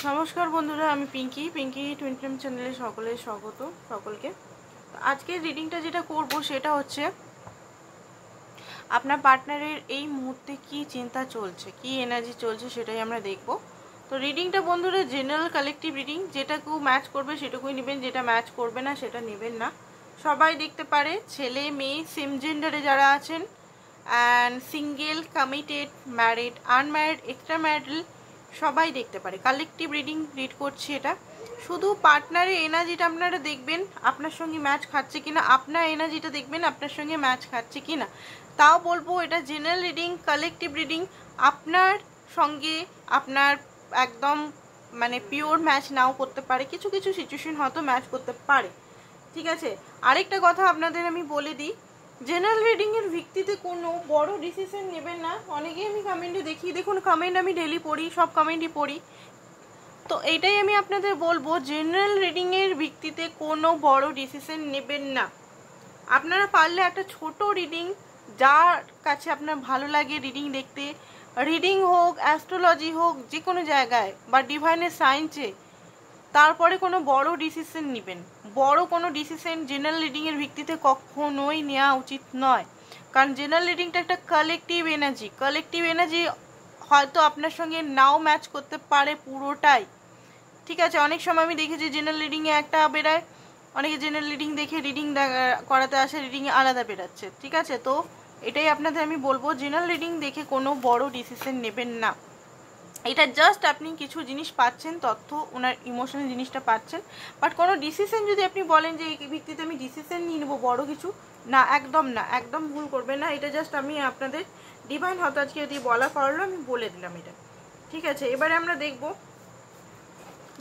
নমস্কার বন্ধুরা, আমি পিঙ্কি টুইন ফ্লেম চ্যানেলে সকলের স্বাগত সকলকে। আজকে রিডিংটা যেটা করব সেটা হচ্ছে আপনার পার্টনারের এই মুহূর্তে কি চিন্তা চলছে, কি এনার্জি চলছে সেটাই আমরা দেখব। তো রিডিংটা বন্ধুরা জেনারেল কালেকটিভ রিডিং, যেটাকেও ম্যাচ করবে সেটুকুই নেবেন, যেটা ম্যাচ করবে না সেটা নেবেন না। সবাই দেখতে পারে, ছেলে মেয়ে সেম জেন্ডারে যারা আছেন, and single, committed, married, unmarried, extra marital সবাই দেখতে পারে। কালেকটিভ রিডিং রিড করছি এটা। শুধু পার্টনারের এনার্জিটা আপনারা দেখবেন আপনার সঙ্গে ম্যাচ খাচ্ছে কিনা, আপনার এনার্জিটা দেখবেন আপনার সঙ্গে ম্যাচ খাচ্ছে কিনা। তাও বলবো এটা জেনারেল রিডিং, কালেকটিভ রিডিং। আপনার সঙ্গে আপনার একদম মানে পিওর ম্যাচ নাও করতে পারে, কিছু কিছু সিচুয়েশন হয়তো ম্যাচ করতে পারে, ঠিক আছে। আরেকটা কথা আপনাদের আমি বলে দিই, জেনারেল রিডিংয়ের ভিত্তিতে কোনো বড় ডিসিশন নেবেন না। অনেকেই আমি কমেন্টে দেখি, দেখুন কমেন্ট আমি ডেলি পড়ি, সব কমেন্টই পড়ি। তো এইটাই আমি আপনাদের বলবো, জেনারেল রিডিংয়ের ভিত্তিতে কোনো বড় ডিসিশন নেবেন না। আপনারা পারলে একটা ছোট রিডিং, যার কাছে আপনার ভালো লাগে রিডিং দেখতে, রিডিং হোক, অ্যাস্ট্রোলজি হোক, যে কোনো জায়গায় বা ডিভাইনের সায়েন্সে, তারপরে কোনো বড় ডিসিশন নেবেন। বড় কোনো ডিসিশন জেনারেল রিডিংয়ের ভিত্তিতে কখনোই নেওয়া উচিত নয়, কারণ জেনারেল রিডিংটা একটা কালেকটিভ এনার্জি। কালেকটিভ এনার্জি হয়তো আপনার সঙ্গে নাও ম্যাচ করতে পারে পুরোটাই, ঠিক আছে। অনেক সময় আমি দেখেছি জেনারেল রিডিংয়ে একটা বেরায়, অনেকে জেনারেল রিডিং দেখে রিডিং করাতে আসে, রিডিংয়ে আলাদা বেরাচ্ছে, ঠিক আছে। তো এটাই আপনাদের আমি বলবো, জেনারেল রিডিং দেখে কোনো বড় ডিসিশন নেবেন না। এটা জাস্ট আপনি কিছু জিনিস পাচ্ছেন, তথ্য, ওনার ইমোশনাল জিনিসটা পাচ্ছেন, বাট কোনো ডিসিশন যদি আপনি বলেন যে এই ভিত্তিতে আমি ডিসিশন নিয়ে নেবো বড় কিছু, না, একদম না, একদম ভুল করবেন না। এটা জাস্ট আমি আপনাদের ডিভাইন হয়তো আজকে যদি বলা পারলো আমি বলে দিলাম এটা, ঠিক আছে। এবারে আমরা দেখব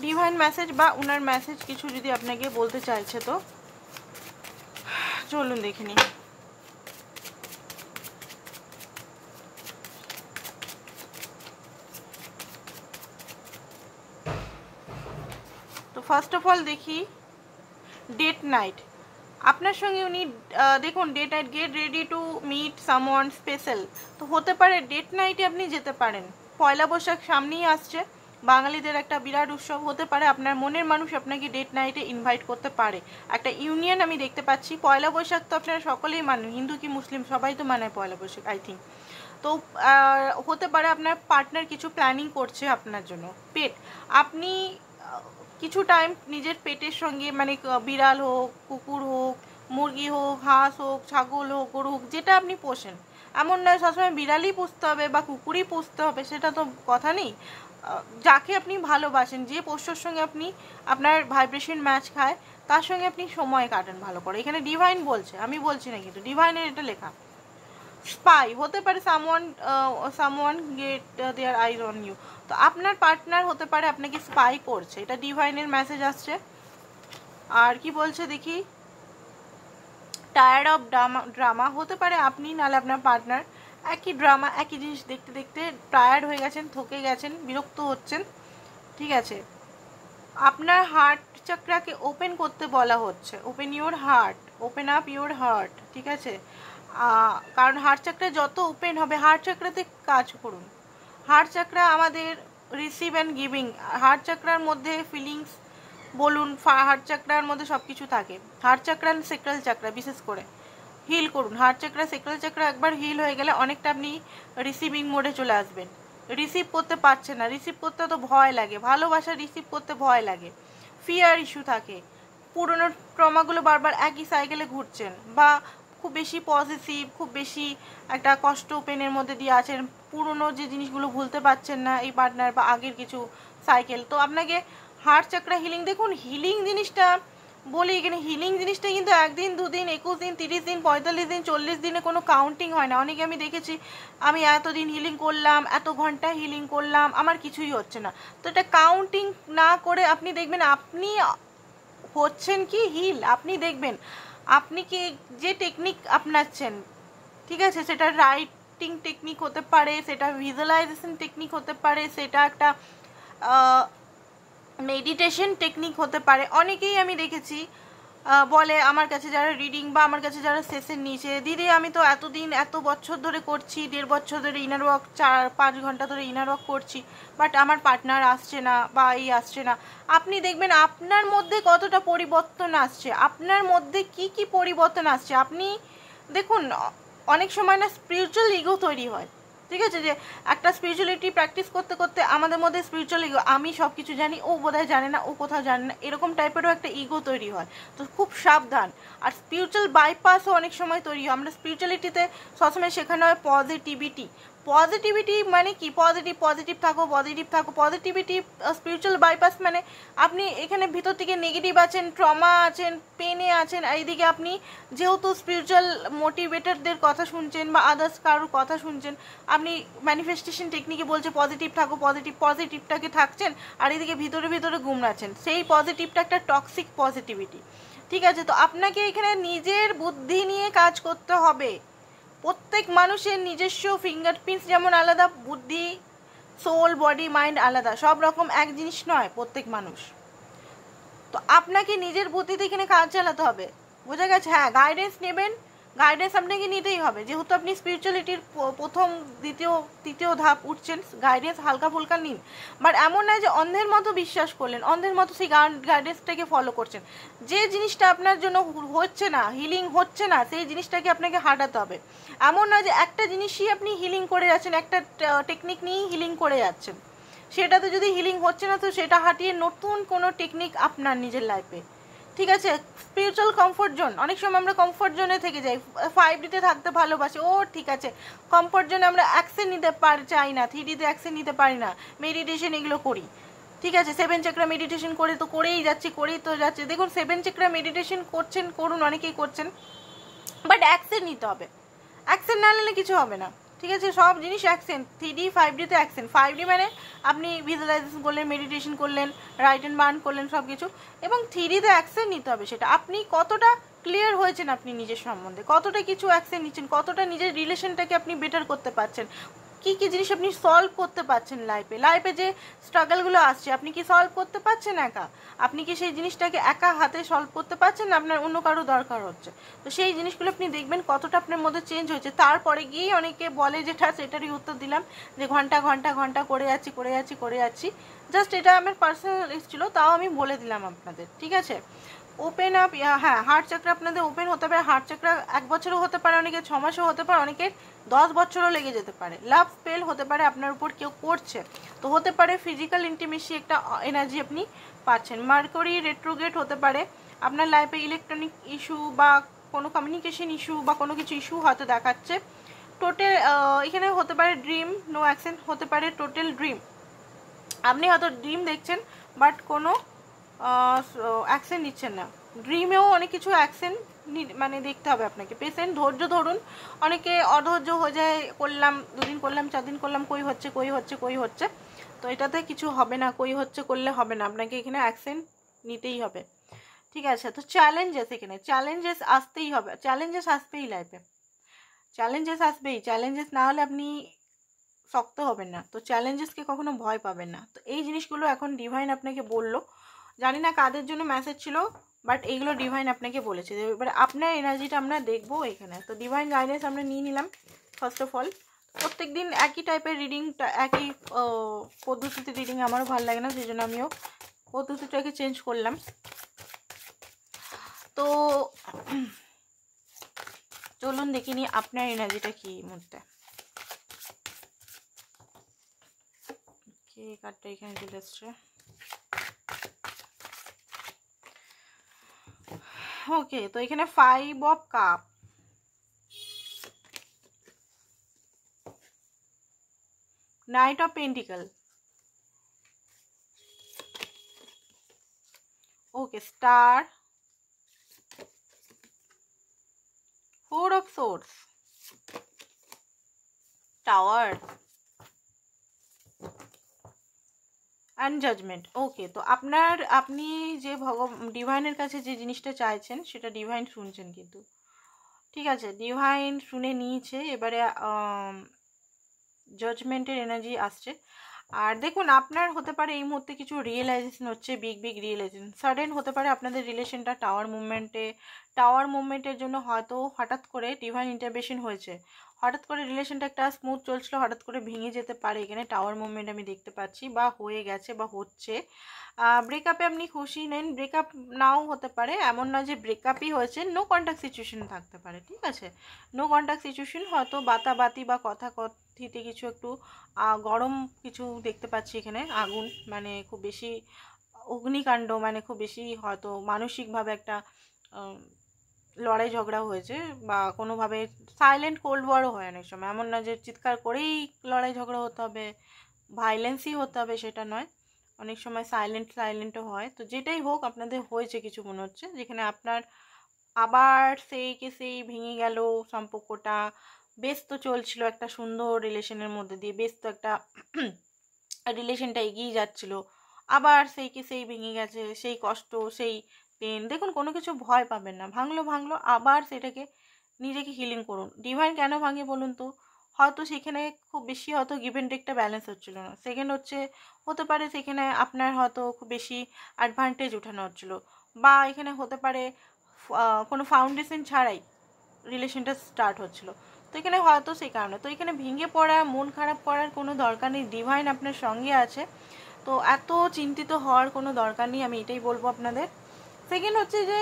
ডিভাইন মেসেজ বা ওনার মেসেজ কিছু যদি আপনাকে বলতে চাইছে, তো চলুন দেখে নিই। তো ফার্স্ট অফ অল দেখি ডেট নাইট। আপনার সঙ্গে উনি দেখুন, date night, get ready to meet someone special. তো হতে পারে ডেট নাইটে আপনি যেতে পারেন। পয়লা বৈশাখ সামনেই আসছে, বাঙালিদের একটা বিরাট উৎসব। হতে পারে আপনার মনের মানুষ আপনাকে ডেট নাইটে ইনভাইট করতে পারে। একটা ইউনিয়ন আমি দেখতে পাচ্ছি। পয়লা বৈশাখ তো আপনারা সকলেই মানেন, হিন্দু কি মুসলিম সবাই তো মানায় পয়লা বৈশাখ, আই থিঙ্ক। তো হতে পারে আপনার পার্টনার কিছু প্ল্যানিং করছে আপনার জন্য। পেট, আপনি কিছু টাইম নিজের পেটের সঙ্গে, মানে বিড়াল হোক, কুকুর হোক, মুরগি হোক, হাঁস হোক, ছাগল হোক, গরু হোক, যেটা আপনি পোষেন, এমন নয় সবসময় বিড়ালই পুষতে হবে বা কুকুরই পুষতে হবে, সেটা তো কথা নেই। যাকে আপনি ভালোবাসেন, যে পোষ্যর সঙ্গে আপনি আপনার ভাইব্রেশন ম্যাচ খায়, তার সঙ্গে আপনি সময় কাটান ভালো করে। এখানে ডিভাইন বলছে, আমি বলছি না, কিন্তু ডিভাইনের এটা লেখা। স্পাই হতে পারে someone get their eyes on you. তো আপনার পার্টনার হতে পারে আপনাকে স্পাই করছে, এটা ডিভাইনের মেসেজ আসছে। আর কি বলছে দেখি, টায়ার্ড অফ ড্রামা হতে পারে আপনি, নাহলে আপনার পার্টনার একই ড্রামা, একই জিনিস দেখতে দেখতে টায়ার্ড হয়ে গেছেন, থকে গেছেন, বিরক্ত হচ্ছেন, ঠিক আছে। আপনার হার্ট চাকরাকে ওপেন করতে বলা হচ্ছে। Open your heart, open up your heart, ঠিক আছে। কারণ হার্ট চাকরা যত ওপেন হবে, হার্ট চাকরাতে কাজ করুন। হার্ট চাকরা আমাদের রিসিভ অ্যান্ড গিভিং। হার্ট চাকরার মধ্যে ফিলিংস বলুন, হার্ট চাকরার মধ্যে সব কিছু থাকে। হার্ট চাকরা, সেক্রাল চাকরা বিশেষ করে হিল করুন। হার্ট চাকরা, সেক্রাল চাকরা একবার হিল হয়ে গেলে অনেকটা আপনি রিসিভিং মোডে চলে আসবেন। রিসিভ করতে পারছে না, রিসিভ করতে তো ভয় লাগে, ভালোবাসা রিসিভ করতে ভয় লাগে, ফিয়ার ইস্যু থাকে, পুরনো ট্রমাগুলো বারবার একই সাইকেলে ঘুরছেন, বা খুব বেশি পজিটিভ, খুব বেশি একটা কষ্ট পেনের মধ্যে দিয়ে আছেন, পুরনো যে জিনিসগুলো ভুলতে পারছেন না এই পার্টনার, বা আগের কিছু সাইকেল। তো আপনাকে হার্ট চাকরা হিলিং, দেখুন হিলিং জিনিসটা বলি, এখানে হিলিং জিনিসটা কিন্তু 1 দিন 2 দিন 21 দিন 30 দিন 45 দিন 40 দিনে কোনো কাউন্টিং হয় না। অনেকে আমি দেখেছি, আমি এতদিন হিলিং করলাম, এত ঘন্টা হিলিং করলাম, আমার কিছুই হচ্ছে না। তো এটা কাউন্টিং না করে আপনি দেখবেন আপনি হচ্ছেন কি হিল, আপনি দেখবেন আপনি কি যে টেকনিক আপনাচ্ছেন, ঠিক আছে, সেটা রাইটিং টেকনিক হতে পারে, সেটা ভিজুয়ালাইজেশন টেকনিক হতে পারে, সেটা একটা মেডিটেশন টেকনিক হতে পারে। অনেকেই আমি দেখেছি বলে আমার কাছে যারা রিডিং বা আমার কাছে যারা সেশন নিয়েছে, দিদি আমি তো এতদিন এত বছর ধরে করছি, 1.5 বছর ধরে ইনার ওয়ার্ক 4-5 ঘন্টা ধরে ইনার ওয়ার্ক করছি, বাট আমার পার্টনার আসছে না বা এই আসছে না। আপনি দেখবেন আপনার মধ্যে কতটা পরিবর্তন আসছে, আপনার মধ্যে কি কি পরিবর্তন আসছে। আপনি দেখুন অনেক সময় না স্পিরিচুয়াল ইগো তৈরি হয়, ঠিক আছে, যে একটা স্পিরিচুয়ালিটি প্র্যাকটিস করতে করতে আমাদের মধ্যে স্পিরিচুয়াল ইগো, আমি সব কিছু জানি, ও বোধহয় জানে না, ও কোথাও জানে না, এরকম টাইপেরও একটা ইগো তৈরি হয়। তো খুব সাবধান। আর স্পিরিচুয়াল বাইপাসও অনেক সময় তৈরি হয়। আমরা স্পিরিচুয়ালিটিতে সবসময় শেখানো হয় পজিটিভিটি। পজিটিভিটি মানে কি? পজিটিভ থাকো, পজিটিভিটি। স্পিরিচুয়াল বাইপাস মানে আপনি এখানে ভিতর থেকে নেগেটিভ আছেন, ট্রমা আছেন, পেনে আছেন, এইদিকে আপনি যেহেতু স্পিরিচুয়াল মোটিভেটরদের কথা শুনছেন বা আদার্স কারোর কথা শুনছেন, আপনি ম্যানিফেস্টেশন টেকনিকে বলছে পজিটিভ থাকো, পজিটিভটাকে থাকছেন, আর এদিকে ভিতরে ভিতরে গুমরাচ্ছেন। সেই পজিটিভটা একটা টক্সিক পজিটিভিটি, ঠিক আছে। তো আপনাকে এখানে নিজের বুদ্ধি নিয়ে কাজ করতে হবে। প্রত্যেক মানুষের নিজস্ব ফিঙ্গারপ্রিন্টস যেমন আলাদা, বুদ্ধি, সোল, বডি, মাইন্ড আলাদা, সব রকম এক জিনিস নয় প্রত্যেক মানুষ। তো আপনাকে নিজের বুদ্ধিতে এখানে কাজ চালাতে হবে, বোঝা গেছে? হ্যাঁ, গাইডেন্স নেবেন, গাইডেন্স আপনাকে নিতেই হবে, যেহেতু আপনি স্পিরিচুয়ালিটির প্রথম দ্বিতীয় তৃতীয় ধাপ উঠছেন, গাইডেন্স হালকা ফুলকা নিন। বাট এমন নয় যে অন্ধের মতো বিশ্বাস করলেন, অন্ধের মতো সেই গাইডেন্সটাকে ফলো করছেন। যে জিনিসটা আপনার জন্য হচ্ছে না, হিলিং হচ্ছে না, সেই জিনিসটাকে আপনাকে হাঁটাতে হবে। এমন নয় যে একটা জিনিসই আপনি হিলিং করে যাচ্ছেন, একটা টেকনিক নিয়েই হিলিং করে যাচ্ছেন, সেটাতে যদি হিলিং হচ্ছে না তো সেটা হাঁটিয়ে নতুন কোনো টেকনিক আপনার নিজের লাইফে, ঠিক আছে। স্পিরিচুয়াল কমফোর্ট জোন, অনেক সময় আমরা কমফোর্ট জোনে থেকে যাই, 5Dতে থাকতে ভালোবাসি, ও ঠিক আছে, কমফোর্ট জোনে আমরা অ্যাকশন নিতে চাই না, 3Dতে অ্যাকশন নিতে পারি না, মেডিটেশন এগুলো করি, ঠিক আছে, 7 চক্রা মেডিটেশন করে তো করেই যাচ্ছি। দেখুন 7 চক্রা মেডিটেশন করছেন, করুন, অনেকেই করছেন, বাট অ্যাকশন নিতে হবে। অ্যাকশন না নিলে কিছু হবে না, ঠিক আছে। সব জিনিস অ্যাকশন, 3D 5Dতে অ্যাকশন। 5D মানে আপনি ভিজুয়ালাইজেশন করলেন, মেডিটেশন করলেন, রাইট অ্যান্ড বার্ন করলেন, সব কিছু, এবং 3Dতে অ্যাকশন নিতে হবে। সেটা আপনি কতটা ক্লিয়ার হয়েছেন আপনি নিজের সম্বন্ধে, কতটা কিছু অ্যাকশন নিচ্ছেন, কতটা নিজের রিলেশনটাকে আপনি বেটার করতে পারছেন, কী কী জিনিস আপনি সলভ করতে পারছেন লাইফে যে স্ট্রাগলগুলো আসছে, আপনি কি সলভ করতে পারছেন একা? আপনি কি সেই জিনিসটাকে একা হাতে সলভ করতে পারছেন না আপনার অন্য কারো দরকার হচ্ছে? তো সেই জিনিসগুলো আপনি দেখবেন কতটা আপনার মধ্যে চেঞ্জ হয়েছে। তারপরে গিয়েই অনেকে বলে যেটা, সেটারই উত্তর দিলাম, যে ঘন্টা করে যাচ্ছি। জাস্ট এটা আমার পার্সোনাল এসেছিলো, তাও আমি বলে দিলাম আপনাদের, ঠিক আছে। ওপেন আপ, হ্যাঁ, হার্ট চাকরা আপনাদের ওপেন হতে পারে। হার্ট চাকরা 1 বছরও হতে পারে, অনেকে 6 মাসও হতে পারে, অনেকে 10 বছরও লেগে যেতে পারে। লাভ স্পেল হতে পারে আপনার উপর, কেউ করছে তো হতে পারে ফিজিক্যাল ইন্টিমেসি একটা এনার্জি আপনি পাচ্ছেন। মার্কারি রেট্রোগ্রেড হতে পারে আপনার লাইফে, ইলেকট্রনিক ইস্যু বা কোনো কমিউনিকেশন ইস্যু বা কোনো কিছু ইস্যু হয়তো দেখাচ্ছে। টোটাল এখানে হতে পারে ড্রিম, নো অ্যাকশন হতে পারে, টোটাল ড্রিম, আপনি হয়তো ড্রিম দেখছেন বাট কোনো অ্যাকশন নিচ্ছেন না। ড্রিমেও অনেক কিছু অ্যাকশন মানে দেখতে হবে আপনাকে। পেশেন্ট, ধৈর্য ধরুন। অনেকে অধৈর্য হয়ে যায়, করলাম 2 দিন করলাম 4 দিন করলাম, কই হচ্ছে, তো এটাতে কিছু হবে না, করলে হবে না, আপনাকে এখানে অ্যাকশন নিতেই হবে, ঠিক আছে। তো চ্যালেঞ্জেস, এখানে চ্যালেঞ্জেস আসতেই হবে, চ্যালেঞ্জেস আসবেই লাইফে, চ্যালেঞ্জেস না হলে আপনি শক্ত হবেন না। তো চ্যালেঞ্জেসকে কখনো ভয় পাবেন না। তো এই জিনিসগুলো এখন ডিভাইন আপনাকে বললো, জানি না কাদের জন্য মেসেজ ছিল, বাট এইগুলো ডিভাইন আপনাকে বলেছে। এবার আপনার এনার্জিটা আমরা দেখবো এখানে। তো ডিভাইন গাইডেন্স আমরা নিয়ে নিলাম। ফার্স্ট অফ অল, প্রত্যেক দিন একই টাইপের রিডিংটা, একই পদ্ধতিতে রিডিং আমারও ভালো লাগে না, সেই জন্য আমিও পদ্ধতিটাকে চেঞ্জ করলাম। তো চলুন দেখে নিই আপনার এনার্জিটা কি এই মুহূর্তে। কার্ডটা এখানে চলে এসছে। ওকে, তো এখানে 5 of cup, knight of pentacle, okay, star, 4 of swords, tower and judgement. Okay, তো আপনি যে ডিভাইনের কাছে যে জিনিসটা চাইছেন সেটা ডিভাইন শুনছেন কিন্তু, ঠিক আছে, ডিভাইন শুনে নিয়েছে। এবারে জাজমেন্টের এনার্জি আসছে। আর দেখুন আপনার হতে পারে এই মুহূর্তে কিছু রিয়েলাইজেশন হচ্ছে, বিগ রিয়েলাইজেশন সাডেন হতে পারে আপনাদের রিলেশনটা টাওয়ার মুভমেন্টের জন্য হয়তো হঠাৎ করে ডিভাইন ইন্টারভেনশন হয়েছে, হঠাৎ করে রিলেশনটা একটা স্মুথ চলছিল, হঠাৎ করে ভেঙে যেতে পারে, এখানে টাওয়ার মুভমেন্ট আমি দেখতে পাচ্ছি, বা হয়ে গেছে বা হচ্ছে। ব্রেকআপে আপনি খুশি নেন, ব্রেকআপ নাও হতে পারে, এমন না যে ব্রেকআপই হয়েছে, নো কন্ট্যাক্ট সিচুয়েশন থাকতে পারে, ঠিক আছে, নো কন্ট্যাক্ট সিচুয়েশন, হয়তো বাতাবাতি বা কথা কথিতে কিছু একটু গরম কিছু দেখতে পাচ্ছি এখানে, আগুন মানে খুব বেশি অগ্নিকাণ্ড, মানে খুব বেশি হয়তো মানসিকভাবে একটা লড়াই ঝগড়া হয়েছে, বা কোনোভাবে সাইলেন্ট কোল্ড ওয়ারও হয় অনেক সময়, এমন না যে চিৎকার করেই লড়াই ঝগড়া হতে হবে, ভাইলেন্সই হতে হবে সেটা নয়, অনেক সময় সাইলেন্টও হয়। তো যেটাই হোক আপনাদের হয়েছে কিছু মনে হচ্ছে, যেখানে আপনার আবার সেই ভেঙে গেল সম্পর্কটা, বেশ তো চলছিল একটা সুন্দর রিলেশনের মধ্যে দিয়ে, বেশ তো একটা রিলেশনটা এগিয়ে যাচ্ছিল, আবার সেই ভেঙে গেছে, সেই কষ্ট, সেই পেন। দেখুন কোনো কিছু ভয় পাবেন না, ভাঙলো আবার সেটাকে নিজেকে হিলিং করুন। ডিভাইন কেন ভাঙে বলুন তো, হয়তো সেখানে খুব বেশি হয়তো গিভ অ্যান্ড টেকটা ব্যালেন্স হচ্ছিল না, সেকেন্ড হতে পারে সেখানে আপনার হয়তো খুব বেশি অ্যাডভান্টেজ উঠানো হচ্ছিলো, বা এখানে হতে পারে কোনো ফাউন্ডেশন ছাড়াই রিলেশনটা স্টার্ট হচ্ছিল, তো এখানে হয়তো সেই কারণে, তো এখানে ভেঙে পড়া মন খারাপ করার কোনো দরকার নেই, ডিভাইন আপনার সঙ্গে আছে, তো এত চিন্তিত হওয়ার কোনো দরকার নেই, আমি এটাই বলবো আপনাদের। সেকেন্ড হচ্ছে যে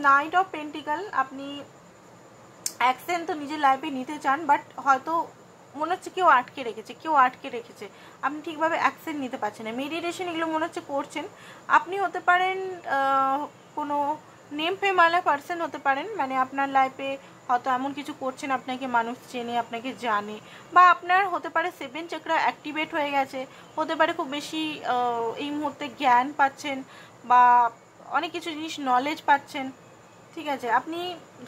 নাইট অফ পেন্টিকাল, আপনি অ্যাকশন তো নিজের লাইফে নিতে চান, বাট হয়তো মনে হচ্ছে কেউ আটকে রেখেছে, আপনি ঠিকভাবে অ্যাকশন নিতে পারছেন না, মেডিটেশন এগুলো মনে হচ্ছে করছেন, আপনি হতে পারেন কোনো নেম ফেমওয়ালা পার্সন হতে পারেন, মানে আপনার লাইফে হয়তো এমন কিছু করছেন, আপনাকে মানুষ চেনে, আপনাকে জানে, বা আপনার হতে পারে 7 চক্র অ্যাক্টিভেট হয়ে গেছে, হতে পারে খুব বেশি এই মুহূর্তে জ্ঞান পাচ্ছেন, বা অনেক কিছু জিনিস নলেজ পাচ্ছেন, ঠিক আছে, আপনি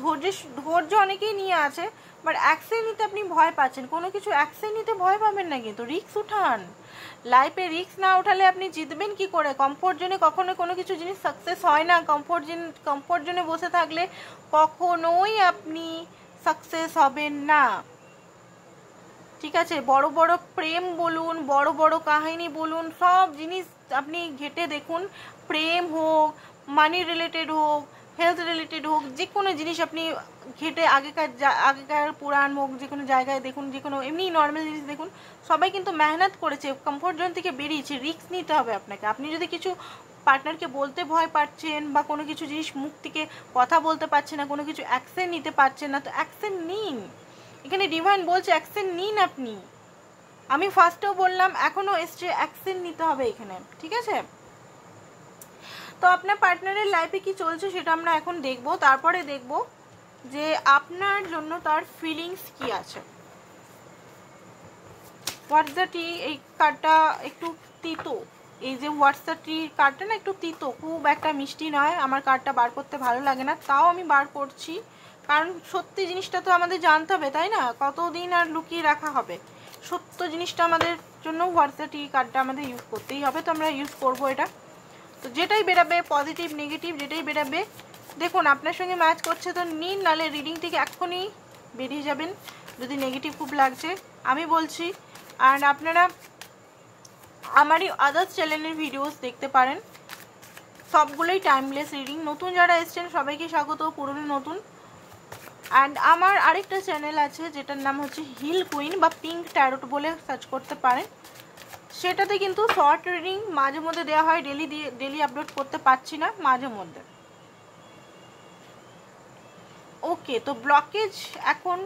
ধৈর্য অনেকেই নিয়ে আছে, বাট অ্যাকশন নিতে আপনি ভয় পাচ্ছেন, কোনো কিছু অ্যাকশন নিতে ভয় পাবেন না, কিন্তু রিস্ক উঠান, লাইফে রিস্ক না উঠালে আপনি জিতবেন কি করে? কমফোর্ট জোনে কখনো কোনো কিছু জিনিস সাকসেস হয় না, কমফোর্ট জোনে বসে থাকলে কখনোই আপনি সাকসেস হবেন না, ঠিক আছে, বড় বড় প্রেম বলুন, বড় বড় কাহিনী বলুন, সব জিনিস আপনি ঘেটে দেখুন, প্রেম হোক, মানি রিলেটেড হোক, হেলথ রিলেটেড হোক, যে কোনো জিনিস আপনি ঘেটে আগেকার পুরাণ হোক, যে কোনো জায়গায় দেখুন, যে কোনো এমনি নর্মাল জিনিস দেখুন, সবাই কিন্তু মেহনত করেছে, কমফোর্ট জোন থেকে বেরিয়েছে, রিস্ক নিতে হবে আপনাকে। আপনি যদি কিছু পার্টনারকে বলতে ভয় পাচ্ছেন, বা কোনো কিছু জিনিস মুখ থেকে কথা বলতে পারছেন না, কোনো কিছু অ্যাকশন নিতে পারছেন না, তো অ্যাকশন নিন, এখানে ডিভাইন বলছে অ্যাকশন নিন আপনি, আমি ফার্স্টেও বললাম, এখনো এসছে, অ্যাকশন নিতে হবে এখানে, ঠিক আছে। তো আপনার পার্টনারের লাইফে কি চলছে সেটা আমরা এখন দেখব, তারপরে দেখব যে আপনার জন্য তার ফিলিংস কি আছে। হোয়াটস দ্য টি, এই কার্ডটা একটু তিতো, এই যে হোয়াটস দ্য টি কার্ডটা না একটু তিতো, খুব একটা মিষ্টি নয়, আমার কার্ডটা বার করতে ভালো লাগে না, তাও আমি বার করছি, কারণ সত্যি জিনিসটা তো আমাদের জানতে হবে, তাই না, কতদিন আর লুকিয়ে রাখা হবে, সত্য জিনিসটা আমাদের জন্য হোয়াটস দ্য টি কার্ডটা আমাদের ইউজ করতেই হবে, তো আমরা ইউজ করবো এটা। তো যেটাই বেরাবে, পজিটিভ নেগেটিভ যেটাই বেরাবে, দেখুন আপনার সঙ্গে ম্যাচ করছে তো নিন, নাহলে রিডিং থেকে এক্ষুনি বেরিয়ে যাবেন যদি নেগেটিভ খুব লাগছে, আমি বলছি। অ্যান্ড আপনারা আমারই আদার্স চ্যানেলের ভিডিওস দেখতে পারেন, সবগুলোই টাইমলেস রিডিং, নতুন যারা এসছেন সবাইকে স্বাগত, পুরনো নতুন। অ্যান্ড আমার আরেকটা চ্যানেল আছে যেটার নাম হচ্ছে হিল কুইন বা পিঙ্ক ট্যারোট বলে সার্চ করতে পারেন, সেটাতে কিন্তু শর্ট রিডিং মাঝে মধ্যে দেওয়া হয়, ডেলি আপলোড করতে পারছি না, মাঝে মধ্যে। ওকে, তো ব্লকেজ এখন,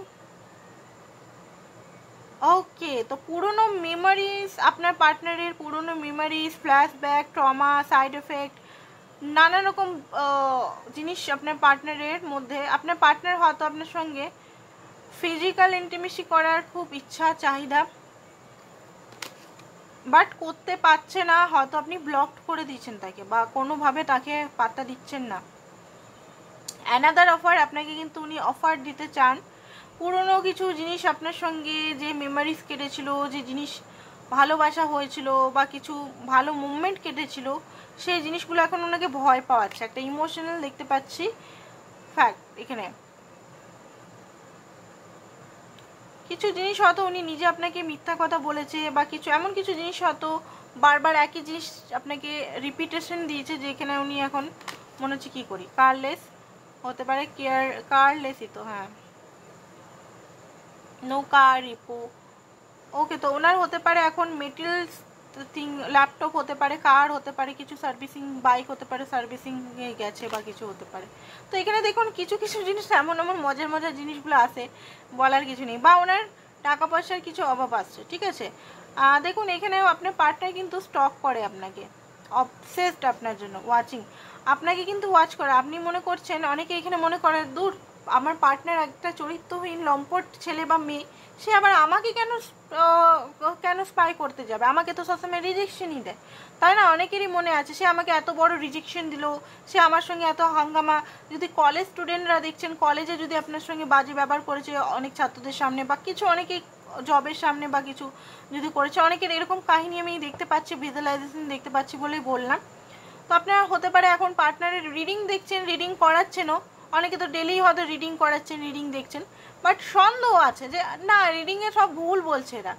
ওকে, তো পুরনো মেমোরিজ, আপনার পার্টনারের পুরনো memories, flashback, trauma, side effect, নানা রকম জিনিস আপনার পার্টনারের মধ্যে, আপনার পার্টনার হয়তো আপনার সঙ্গে ফিজিক্যাল ইন্টিমেসি করার খুব ইচ্ছা চাহিদা, বাট করতে পারছে না, হয়তো আপনি ব্লক করে দিচ্ছেন তাকে, বা কোনোভাবে তাকে পাত্তা দিচ্ছেন না। অ্যানাদার অফার, আপনাকে কিন্তু উনি অফার দিতে চান, পুরনো কিছু জিনিস আপনার সঙ্গে যে মেমোরিজ কেটেছিল, যে জিনিস ভালোবাসা হয়েছিল, বা কিছু ভালো মুভমেন্ট কেটেছিল, সেই জিনিসগুলো এখন ওনাকে ভয় পাওয়াচ্ছে, একটা ইমোশনাল দেখতে পাচ্ছি ফ্যাক্ট এখানে, কিছু জিনিস হয়তো উনি নিজে আপনাকে মিথ্যা কথা বলেছে, বা কিছু এমন কিছু জিনিস হয়তো বারবার একই জিনিস আপনাকে রিপিটেশন দিয়েছে, যেখানে উনি এখন মনে হচ্ছে কী করি, কারলেস হতে পারে, কারলেসই তো, হ্যাঁ, নো কার রিপো। ওকে, তো ওনার হতে পারে এখন মেটেরিয়ালস থিং, ল্যাপটপ হতে পারে, কার হতে পারে, কিছু সার্ভিসিং, বাইক হতে পারে সার্ভিসিংয়ে গেছে বা কিছু হতে পারে। তো এখানে দেখুন কিছু কিছু জিনিস এমন এমন মজার মজার জিনিসগুলো আসে, বলার কিছু নেই, বা ওনার টাকা পয়সার কিছু অভাব আসছে, ঠিক আছে। দেখুন এখানেও আপনার পার্টনার কিন্তু স্টক করে আপনাকে, অবসেসড আপনার জন্য, ওয়াচিং আপনাকে কিন্তু ওয়াচ করে। আপনি মনে করছেন, অনেকে এখানে মনে করে দূর আমার পার্টনার একটা চরিত্রহীন লম্পট ছেলে বা মেয়ে, সে আবার আমাকে কেন স্পাই করতে যাবে, আমাকে তো সবসময় রিজেকশনই দেয়, তাই না? অনেকেরই মনে আছে সে আমাকে এত বড় রিজেকশন দিল, সে আমার সঙ্গে এত হাঙ্গামা। যদি কলেজ স্টুডেন্টরা দেখছেন, কলেজে যদি আপনার সঙ্গে বাজে ব্যবহার করেছে অনেক ছাত্রদের সামনে, বা কিছু অনেকেই জবের সামনে বা কিছু যদি করেছে, অনেকের এরকম কাহিনী আমি দেখতে পাচ্ছি, ভিজুয়ালাইজেশন দেখতে পাচ্ছি বলেই বললাম। তো আপনারা হতে পারে এখন পার্টনারের রিডিং দেখছেন, রিডিং করাচ্ছেনও, অনেকে তো ডেলি হয়তো রিডিং করাচ্ছেন, রিডিং দেখছেন, বাট সন্দেহ আছে যে না রিডিংয়ে সব ভুল বলছে এরা,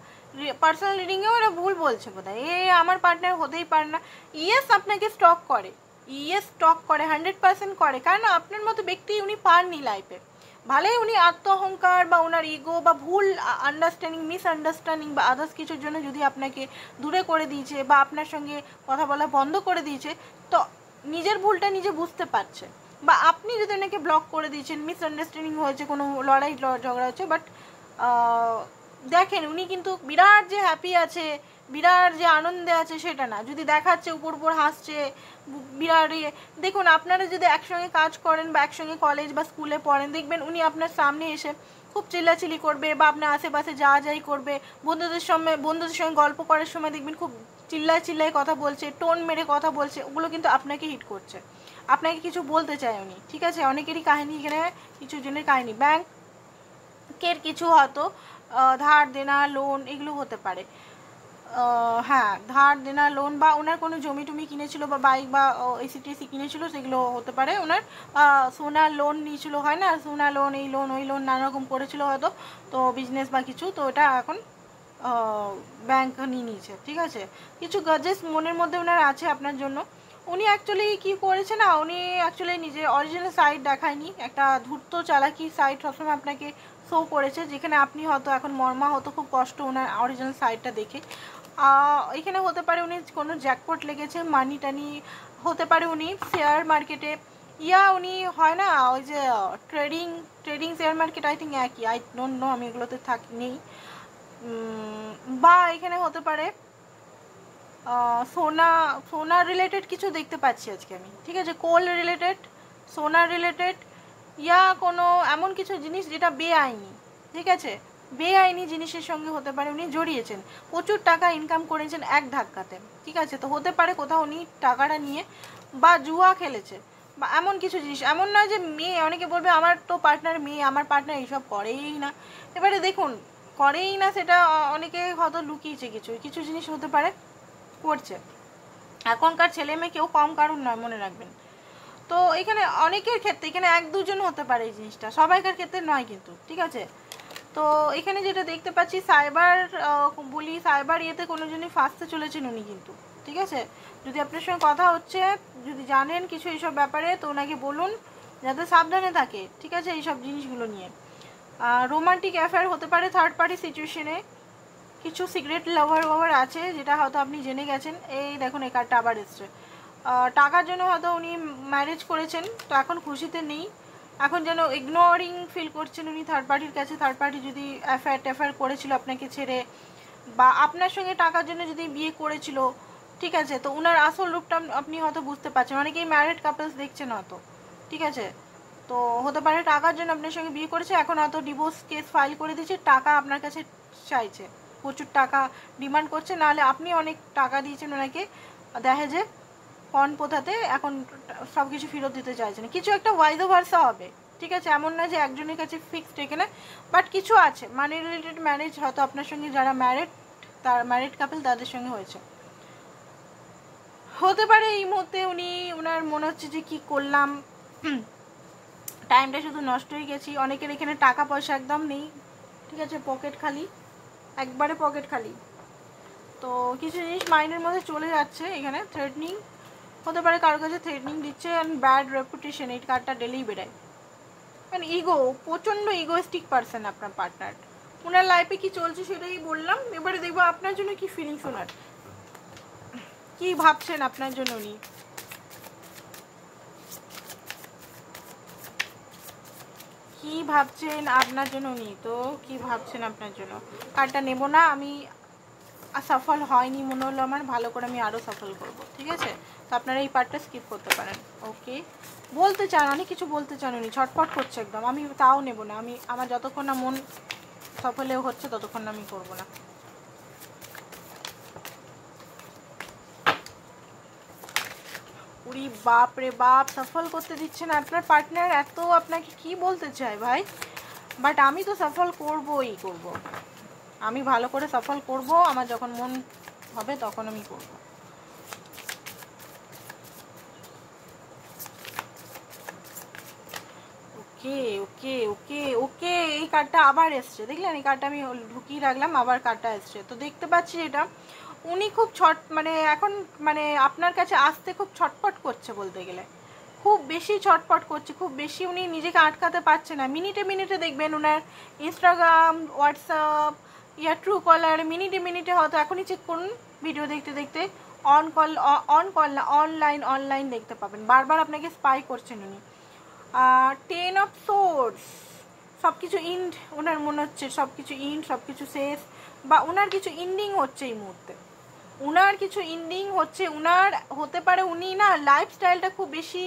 পার্সোনাল রিডিংয়েও এরা ভুল বলছে বোধহয়, আমার পার্টনার হতেই পারে না। ইয়েস আপনাকে স্টক করে, ইয়েস স্টক করে, 100% করে, কারণ আপনার মতো ব্যক্তি উনি পাননি লাইফে। ভালোই উনি আত্ম অহংকার বা ওনার ইগো বা ভুল আন্ডারস্ট্যান্ডিং, মিসআন্ডারস্ট্যান্ডিং বা আদার্স কিছুর জন্য যদি আপনাকে দূরে করে দিয়েছে বা আপনার সঙ্গে কথা বলা বন্ধ করে দিয়েছে, তো নিজের ভুলটা নিজে বুঝতে পারছে, বা আপনি যদি ওনাকে ব্লক করে দিয়েছেন, মিসআন্ডারস্ট্যান্ডিং হয়েছে, কোনো লড়াই ঝগড়া হচ্ছে, বাট দেখেন উনি কিন্তু বিরাট যে হ্যাপি আছে, বিরাট যে আনন্দে আছে সেটা না, যদি দেখাচ্ছে উপর উপর হাসছে বিরাট। দেখুন আপনারা যদি একসঙ্গে কাজ করেন বা একসঙ্গে কলেজ বা স্কুলে পড়েন, দেখবেন উনি আপনার সামনে এসে খুব চিল্লাচিল্লি করবে, বা আপনার আশেপাশে যা যাই করবে, বন্ধুদের সঙ্গে গল্প করার সময় দেখবেন খুব চিল্লায় কথা বলছে, টোন মেরে কথা বলছে, ওগুলো কিন্তু আপনাকে হিট করছে, আপনাকে কিছু বলতে চায় উনি, ঠিক আছে। অনেকেরই কাহিনী এখানে, কিছু জনের কাহিনী, ব্যাংকের কিছু হয়তো ধার দেনা, লোন, এগুলো হতে পারে। হ্যাঁ, ধার দেনা, লোন, বা ওনার কোনো জমি টমি কিনেছিল বা বাইক বা এসি কিনেছিল, সেগুলো হতে পারে। ওনার সোনার লোন নিয়েছিল, হয় না, সোনা লোন, এই লোন ওই লোন নানা রকম করেছিল হয়তো, তো বিজনেস বা কিছু, তো এটা এখন ব্যাংক নিয়ে নিয়েছে, ঠিক আছে। কিছু গজেস মনের মধ্যে ওনার আছে আপনার জন্য। উনি অ্যাকচুয়ালি কি করেছে না, উনি অ্যাকচুয়ালি নিজের অরিজিনাল সাইড দেখায়নি, একটা ধূর্ত চালাকি সাইড সবসময় আপনাকে শো করেছে, যেখানে আপনি হয়তো এখন মর্মা হতো খুব কষ্ট ওনার অরিজিনাল সাইডটা দেখে। এখানে হতে পারে উনি কোনো জ্যাকপট লেগেছে, মানি টানি হতে পারে, উনি শেয়ার মার্কেটে, উনি হয় না ওই যে trading share market, I think একই, আই ডোন্ট নো, আমি এগুলোতে নেই। বা এখানে হতে পারে সোনা রিলেটেড কিছু দেখতে পাচ্ছি আজকে আমি, ঠিক আছে, কোল রিলেটেড, সোনা রিলেটেড, কোনো এমন কিছু জিনিস যেটা বেআইনি, ঠিক আছে, বেআইনি জিনিসের সঙ্গে হতে পারে উনি জড়িয়েছেন, প্রচুর টাকা ইনকাম করেছেন এক ধাক্কাতে, ঠিক আছে। তো হতে পারে কোথাও উনি টাকাটা নিয়ে বা জুয়া খেলেছে, বা এমন কিছু জিনিস, এমন নয় যে মেয়ে, অনেকে বলবে আমার তো পার্টনার মেয়ে, আমার পার্টনার এইসব করেই না, এবারে দেখুন করেই না, সেটা অনেকে হয়তো লুকিয়েছে, কিছু কিছু জিনিস হতে পারে করছে। এখনকার ছেলে মেয়ে কেউ কম কারণ নয়, মনে রাখবেন। তো এখানে অনেকের ক্ষেত্রে, এখানে এক দুজন হতে পারে এই জিনিসটা, সবাইকার ক্ষেত্রে নয় কিন্তু, ঠিক আছে। তো এখানে যেটা দেখতে পাচ্ছি সাইবার ইয়েতে কোনো জনই ফাঁসতে চলেছেন উনি কিন্তু, ঠিক আছে। যদি আপনার সঙ্গে কথা হচ্ছে, যদি জানেন কিছু এইসব ব্যাপারে, তো ওনাকে বলুন যাতে সাবধানে থাকে, ঠিক আছে, এইসব জিনিসগুলো নিয়ে। রোমান্টিক অ্যাফেয়ার হতে পারে থার্ড পার্টি সিচুয়েশনে, কিছু সিক্রেট লাভার আছে, যেটা হয়তো আপনি জেনে গেছেন। এই দেখুন এই কার্ডটা আবার এসছে, টাকার জন্য হয়তো উনি ম্যারেজ করেছেন, তো এখন খুশিতে নেই, এখন যেন ইগনোরিং ফিল করছেন উনি থার্ড পার্টির কাছে। থার্ড পার্টি যদি অ্যাফেয়ার করেছিল আপনাকে ছেড়ে, বা আপনার সঙ্গে টাকার জন্য যদি বিয়ে করেছিল, ঠিক আছে, তো ওনার আসল রূপটা আপনি হয়তো বুঝতে পারছেন, অনেকেই ম্যারিড কাপলস দেখছেন হয়তো, ঠিক আছে। তো হতে পারে টাকার জন্য আপনার সঙ্গে বিয়ে করেছে, এখন হয়তো ডিভোর্স কেস ফাইল করে দিয়েছে, টাকা আপনার কাছে চাইছে, প্রচুর টাকা ডিমান্ড করছে, নাহলে আপনি অনেক টাকা দিয়েছেন ওনাকে দহেজে, পণ প্রথাতে, এখন সব কিছু ফেরত দিতে চাইছেন, কিছু একটা ওয়াইজো ভার্সা হবে, ঠিক আছে। এমন না যে একজনের কাছে ফিক্সড এখানে, বাট কিছু আছে মানি রিলেটেড ম্যারেজ হয়তো আপনার সঙ্গে, যারা ম্যারিড কাপল তাদের সঙ্গে হয়েছে, হতে পারে এই মুহূর্তে উনি ওনার মনে হচ্ছে যে কি করলাম, টাইমটা শুধু নষ্ট হয়ে গেছি। অনেকের এখানে টাকা পয়সা একদম নেই, ঠিক আছে, পকেট খালি, একবারে পকেট খালি। তো কিছু জিনিস মাইন্ডের মধ্যে চলে যাচ্ছে। এখানে থ্রেটনিং হতে পারে, কারোর কাছে থ্রেটনিং দিচ্ছে, অ্যান্ড ব্যাড রেপুটেশন, এই কার্ডটা ডেলি বেড়ায়। অ্যান্ড ইগো, প্রচণ্ড ইগোয়েস্টিক পারসন আপনার পার্টনার। ওনার লাইফে কি চলছে সেটাই বললাম। এবারে দেখবো আপনার জন্য কি ফিলিংস, ওনার কি ভাবছেন আপনার জন্য উনি। কি ভাবছেন আপনার জন্য উনি, তো কি ভাবছেন আপনার জন্য। কার্ডটা নেব না আমি, সফল হয়নি মনে হলো আমার, ভালো করে আমি আরও সফল করব, ঠিক আছে। তো আপনারা এই পার্টটা স্কিপ করতে পারেন। ওকে, বলতে চান, অনেক কিছু বলতে চান উনি, ছটফট করছে একদম, আমি তাও নেব না। আমি আমার যতক্ষণ না মন সফলেও হচ্ছে ততক্ষণ না আমি করব না। উরি বাপ রে বাপ, সফল করতে দিচ্ছে না আপনার পার্টনার। এত আপনাকে কি বলতে চায় ভাই, বাট আমি তো সফল করবই করব, আমি ভালো করে সফল করব, আমার যখন মন হবে তখন আমি করব। ওকে ওকে ওকে ওকে, এই কার্ডটা আবার এসছে, দেখলেন, এই কার্ডটা আমি ঢুকিয়ে রাখলাম, আবার কার্ডটা এসছে। তো দেখতে পাচ্ছি এটা উনি খুব মানে এখন মানে আপনার কাছে আসতে খুব ছটপট করছে, বলতে গেলে খুব বেশি ছটপট করছে, খুব বেশি উনি নিজেকে আটকাতে পারছে না। মিনিটে মিনিটে দেখবেন ওনার ইনস্টাগ্রাম, হোয়াটসঅ্যাপ, ইয়া ট্রু কলার, মিনিটে মিনিটে হয়তো এখনই চেক করুন ভিডিও দেখতে দেখতে, অন কল না, অনলাইন দেখতে পাবেন, বারবার আপনাকে স্পাই করছেন উনি। 10 অফ সোর্স, সব কিছু ইন্ড, ওনার মনে হচ্ছে সব কিছু ইন্ড, সব কিছু শেষ, বা ওনার কিছু ইন্ডিং হচ্ছে এই মুহূর্তে, উনার কিছু ইন্ডিং হচ্ছে, উনার হতে পারে উনি না লাইফস্টাইলটা খুব বেশি,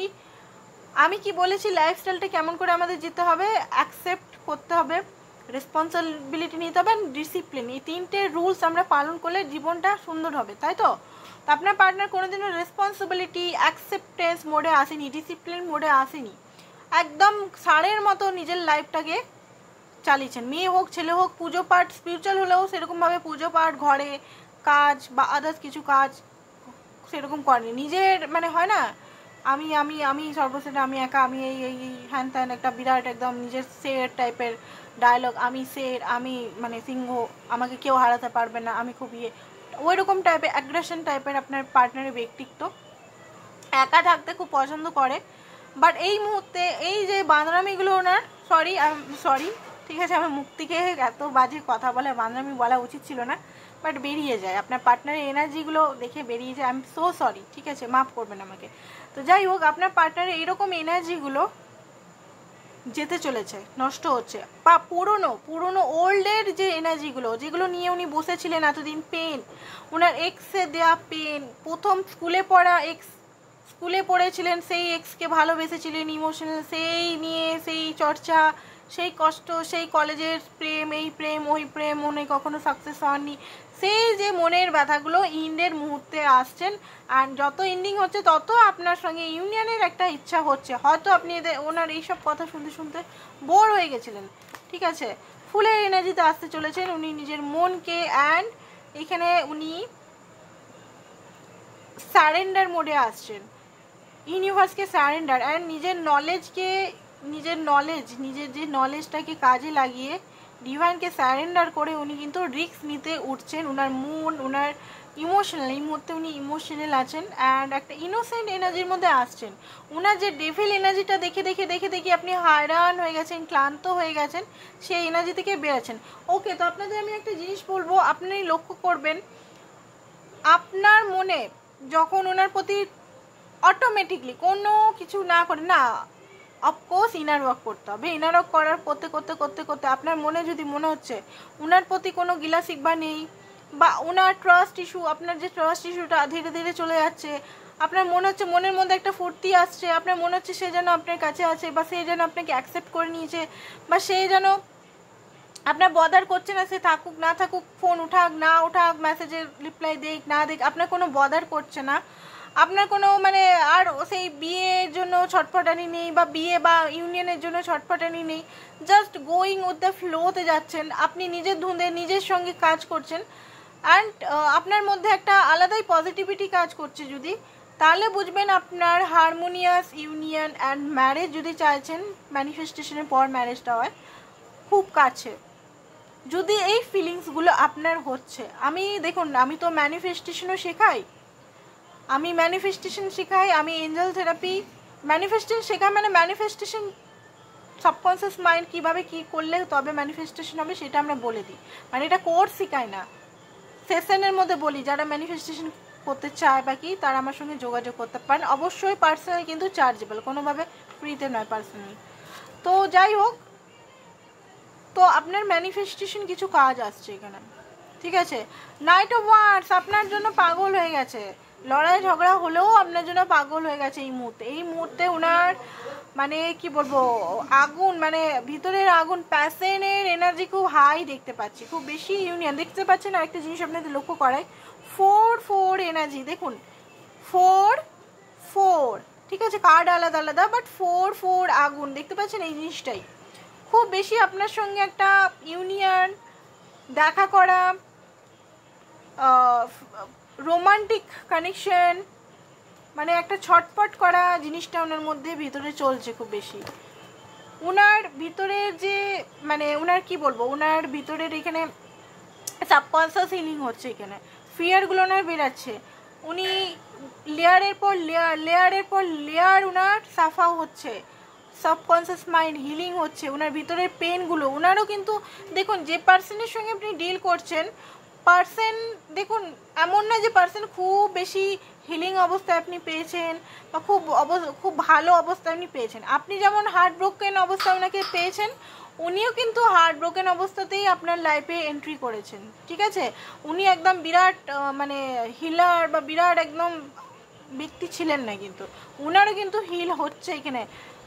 আমি কি বলেছি লাইফস্টাইলটা কেমন করে আমাদের যেতে হবে, অ্যাকসেপ্ট করতে হবে, রেসপন্সিবিলিটি নিতে হবে, ডিসিপ্লিন, এই তিনটে রুলস আমরা পালন করলে জীবনটা সুন্দর হবে, তাই তো। তো আপনার পার্টনার কোনোদিনও রেসপন্সিবিলিটি অ্যাকসেপ্টেন্স মোডে আসেনি, ডিসিপ্লিন মোডে আসেনি, একদম ষাঁড়ের মতো নিজের লাইফটাকে চালিয়েছেন। মেয়ে হোক ছেলে হোক, পুজো পাঠ স্পিরিচুয়াল হলেও সেরকমভাবে পুজো পাঠ, ঘরে কাজ বা আদার্স কিছু কাজ সেরকম করেনি, নিজের মানে হয় না আমি আমি আমি সর্বশ্রেষ্ঠ, আমি একা, আমি এই এই হ্যান ত্যান, একটা বিরাট একদম নিজের শের টাইপের ডায়লগ, আমি শের, আমি মানে সিংহ, আমাকে কেউ হারাতে পারবে না, আমি খুব ওই রকম টাইপের অ্যাগ্রেশন টাইপের আপনার পার্টনারের ব্যক্তিত্ব, একা থাকতে খুব পছন্দ করে। বাট এই মুহূর্তে এই যে বাঁদরামিগুলো ওনার, সরি ঠিক আছে, আমার মুখ থেকে এত বাজে কথা বলে, বাঁদরামি বলা উচিত ছিল না, বাট বেরিয়ে যায়, আপনার পার্টনারের এনার্জিগুলো দেখে বেরিয়ে যায়, আই এম সো সরি, ঠিক আছে, মাফ করবেন আমাকে। তো যাই হোক, আপনার পার্টনারের এইরকম এনার্জিগুলো যেতে চলেছে, নষ্ট হচ্ছে, বা পুরনো ওল্ডের যে এনার্জিগুলো, যেগুলো নিয়ে উনি বসেছিলেন এতদিন, পেন, ওনার এক্সে দেওয়া পেন, প্রথম স্কুলে পড়া এক্স, স্কুলে পড়েছিলেন সেই এক্সকে ভালোবেসেছিলেন, ইমোশনাল সেই নিয়ে সেই চর্চা, সেই কষ্ট, সেই কলেজের প্রেম, এই প্রেম ওই প্রেম, মনে কখনো সাকসেস হননি, সেই যে মনের ব্যথাগুলো ইন্ডের মুহূর্তে আসছেন। আর যত এন্ডিং হচ্ছে তত আপনার সঙ্গে ইউনিয়নের একটা ইচ্ছা হচ্ছে, হয়তো আপনি ওনার এইসব কথা শুনতে শুনতে বোর হয়ে গেছিলেন, ঠিক আছে, ফুলের এনার্জিতে আসতে চলেছেন উনি নিজের মনকে, অ্যান্ড এখানে উনি সারেন্ডার মোডে আসছেন, ইউনিভার্সকে সারেন্ডার, অ্যান্ড নিজের যে নলেজটাকে কাজে লাগিয়ে ডিভাইনকে সারেন্ডার করে উনি কিন্তু রিস্ক নিতে উঠছেন। ওনার মন, ওনার ইমোশনাল, এই মুহূর্তে উনি ইমোশনাল আছেন, অ্যান্ড একটা ইনোসেন্ট এনার্জির মধ্যে আসছেন। ওনার যে ডেভিল এনার্জিটা দেখে আপনি হায়রান হয়ে গেছেন, ক্লান্ত হয়ে গেছেন, সেই এনার্জি থেকে বেরোচ্ছেন। ওকে, তো আপনাদের আমি একটা জিনিস বলবো, আপনি লক্ষ্য করবেন আপনার মনে যখন ওনার প্রতি অটোমেটিকলি কোনো কিছু না করে, না অফকোর্স ইনার ওয়ার্ক করতে হবে, ইনার ওয়ার্ক করার করতে আপনার মনে যদি মনে হচ্ছে ওনার প্রতি কোনো গিলা শিকবা নেই, বা ওনার ট্রাস্ট ইস্যু, আপনার যে ট্রাস্ট ইস্যুটা ধীরে ধীরে চলে যাচ্ছে, আপনার মনে হচ্ছে মনের মধ্যে একটা ফুর্তি আসছে, আপনার মনে হচ্ছে সে যেন আপনার কাছে আছে, বা সে যেন আপনাকে অ্যাকসেপ্ট করে নিয়েছে, বা সে যেন আপনার বদার করছে না, সে থাকুক না থাকুক, ফোন উঠাক না উঠাক, মেসেজের রিপ্লাই দেখ না দেখ, আপনার কোনো বদার করছে না, আপনার কোনো মানে আর সেই বিয়ের জন্য ছটফটানি নেই, বা বিয়ে বা ইউনিয়নের জন্য ছটফটানি নেই, জাস্ট গোয়িং উইথ দ্য ফ্লোতে যাচ্ছেন, আপনি নিজের ধুঁধে নিজের সঙ্গে কাজ করছেন, অ্যান্ড আপনার মধ্যে একটা আলাদাই পজিটিভিটি কাজ করছে। যদি তাহলে বুঝবেন আপনার হারমোনিয়াস ইউনিয়ন অ্যান্ড ম্যারেজ যদি চাইছেন, ম্যানিফেস্টেশনের পর ম্যারেজটা হয়, খুব কাছে, যদি এই ফিলিংসগুলো আপনার হচ্ছে, আমি দেখুন আমি তো ম্যানিফেস্টেশনও শেখাই, আমি এঞ্জেল থেরাপি ম্যানিফেস্টেশন শেখাই, মানে ম্যানিফেস্টেশন সাবকনসিয়াস মাইন্ড কীভাবে কী করলে তবে ম্যানিফেস্টেশন হবে সেটা আমরা বলে দিই, মানে এটা কোর্স শেখাই না, সেশনের মধ্যে বলি। যারা ম্যানিফেস্টেশন করতে চায় বা কি তারা আমার সঙ্গে যোগাযোগ করতে পারেন, অবশ্যই পার্সোনাল কিন্তু চার্জেবল, কোনোভাবে ফ্রিতে নয় পার্সোনাল। তো যাই হোক, তো আপনার ম্যানিফেস্টেশন কিছু কাজ আসছে এখানে, ঠিক আছে। নাইট অফ ওয়ান্ডস আপনার জন্য পাগল হয়ে গেছে, লড়াই ঝগড়া হলেও আপনার জন্য পাগল হয়ে গেছে এই মুহূর্তে ওনার মানে কি বলবো আগুন, মানে ভিতরের আগুন, প্যাশনের এনার্জি খুব হাই দেখতে পাচ্ছি, খুব বেশি ইউনিয়ন দেখতে পাচ্ছেন। আর একটা জিনিস আপনাদের লক্ষ্য করায় 4 এনার্জি দেখুন, 4 ঠিক আছে, কার্ড আলাদা আলাদা বাট 4 আগুন দেখতে পাচ্ছেন। এই জিনিসটাই খুব বেশি আপনার সঙ্গে একটা ইউনিয়ন, দেখা করা, রোমান্টিক কানেকশন, মানে একটা ছটপট করা জিনিসটা ওনার মধ্যে ভিতরে চলছে খুব বেশি। ওনার ভিতরের যে মানে ওনার কি বলবো, ওনার ভিতরের এখানে সাবকনসিয়াস হিলিং হচ্ছে, এখানে ফিয়ারগুলো ওনার বেরাচ্ছে, উনি লেয়ারের পর লেয়ার ওনার সাফা হচ্ছে, সাবকনসিয়াস মাইন্ড হিলিং হচ্ছে, ওনার ভিতরের পেনগুলো ওনারও কিন্তু দেখুন যে পার্সনের সঙ্গে আপনি ডিল করছেন, পার্সন দেখুন এমন না যে পার্সন খুব বেশি হিলিং অবস্থায় আপনি পেয়েছেন বা খুব ভালো অবস্থায় আপনি পেয়েছেন। আপনি যেমন হার্ট ব্রোকেন অবস্থায় ওনাকে পেয়েছেন, উনিও কিন্তু হার্ট ব্রোকেন অবস্থাতেই আপনার লাইফে এন্ট্রি করেছেন, ঠিক আছে। উনি একদম বিরাট মানে হিলার বা বিরাট একদম ব্যক্তি ছিলেন না, কিন্তু উনারও কিন্তু হিল হচ্ছে এখানে।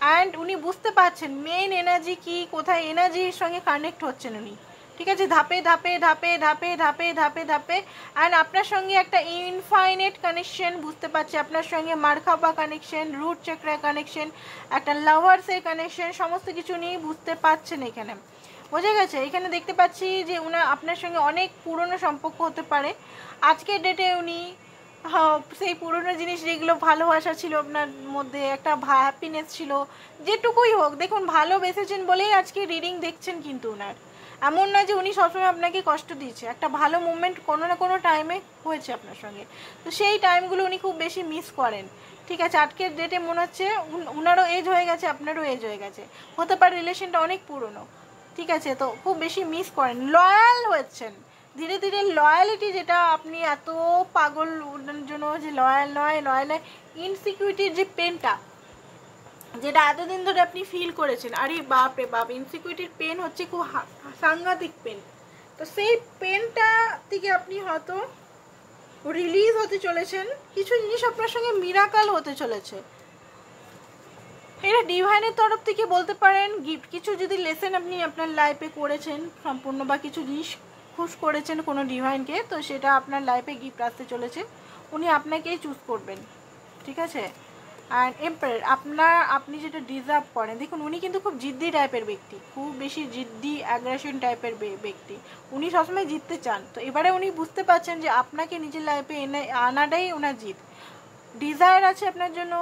অ্যান্ড উনি বুঝতে পারছেন মেন এনার্জি কি, কোথায় এনার্জির সঙ্গে কানেক্ট হচ্ছেন উনি, ঠিক আছে, ধাপে ধাপে ধাপে ধাপে ধাপে ধাপে ধাপে। অ্যান্ড আপনার সঙ্গে একটা ইনফাইনাইট কানেকশন বুঝতে পারছি, আপনার সঙ্গে মারখাপা কানেকশন, রুট চক্রা কানেকশন, একটা লাভার্সের কানেকশন, সমস্ত কিছু নিয়ে বুঝতে পারছেন এখানে, বোঝা গেছে। এখানে দেখতে পাচ্ছি যে আপনার সঙ্গে অনেক পুরনো সম্পর্ক হতে পারে আজকের ডেটে। উনি সেই পুরনো জিনিস যেগুলো ভালোবাসা ছিল আপনার মধ্যে, একটা হ্যাপিনেস ছিল, যেটুকুই হোক দেখুন ভালোবেসেছেন বলেই আজকে রিডিং দেখছেন, কিন্তু ওনার এমন না যে উনি সবসময় আপনাকে কষ্ট দিয়েছে, একটা ভালো মুভমেন্ট কোনো না কোনো টাইমে হয়েছে আপনার সঙ্গে, তো সেই টাইমগুলো উনি খুব বেশি মিস করেন, ঠিক আছে। আজকের ডেটে মনে হচ্ছে উনারও এজ হয়ে গেছে, আপনারও এজ হয়ে গেছে, হতে পারে রিলেশনটা অনেক পুরনো, ঠিক আছে, তো খুব বেশি মিস করেন, লয়াল হয়েছেন ধীরে ধীরে। লয়ালিটি যেটা আপনি এত পাগল জন্য যে লয়াল ইনসিকিউরিটির যে পেনটা যেটা এতদিন ধরে আপনি ফিল করেছেন, আরে বাপ রে বাপ, ইনসিকিউরিটির পেন হচ্ছে খুব সাংঘাতিক পেন, তো সেই পেনটা থেকে আপনি হয়তো রিলিজ হতে চলেছেন, কিছু জিনিস আপনার সঙ্গে মিরাকল হতে চলেছে, এটা ডিভাইনের তরফ থেকে বলতে পারেন গিফট। কিছু যদি লেসেন আপনি আপনার লাইফে করেছেন সম্পূর্ণ, বা কিছু জিনিস খুশ করেছেন কোনো ডিভাইনকে, তো সেটা আপনার লাইফে গিফট আসতে চলেছে, উনি আপনাকেই চুজ করবেন, ঠিক আছে। আর এম্পায়ার আপনি যেটা ডিজার্ভ করেন, দেখুন উনি কিন্তু খুব জিদ্দি টাইপের ব্যক্তি, খুব বেশি জিদ্দি অ্যাগ্রেশন টাইপের ব্যক্তি, উনি সবসময় জিততে চান। তো এবারে উনি বুঝতে পারছেন যে আপনাকে নিজের লাইফে আনাটাই ওনার জিত, ডিজায়ার আছে আপনার জন্য,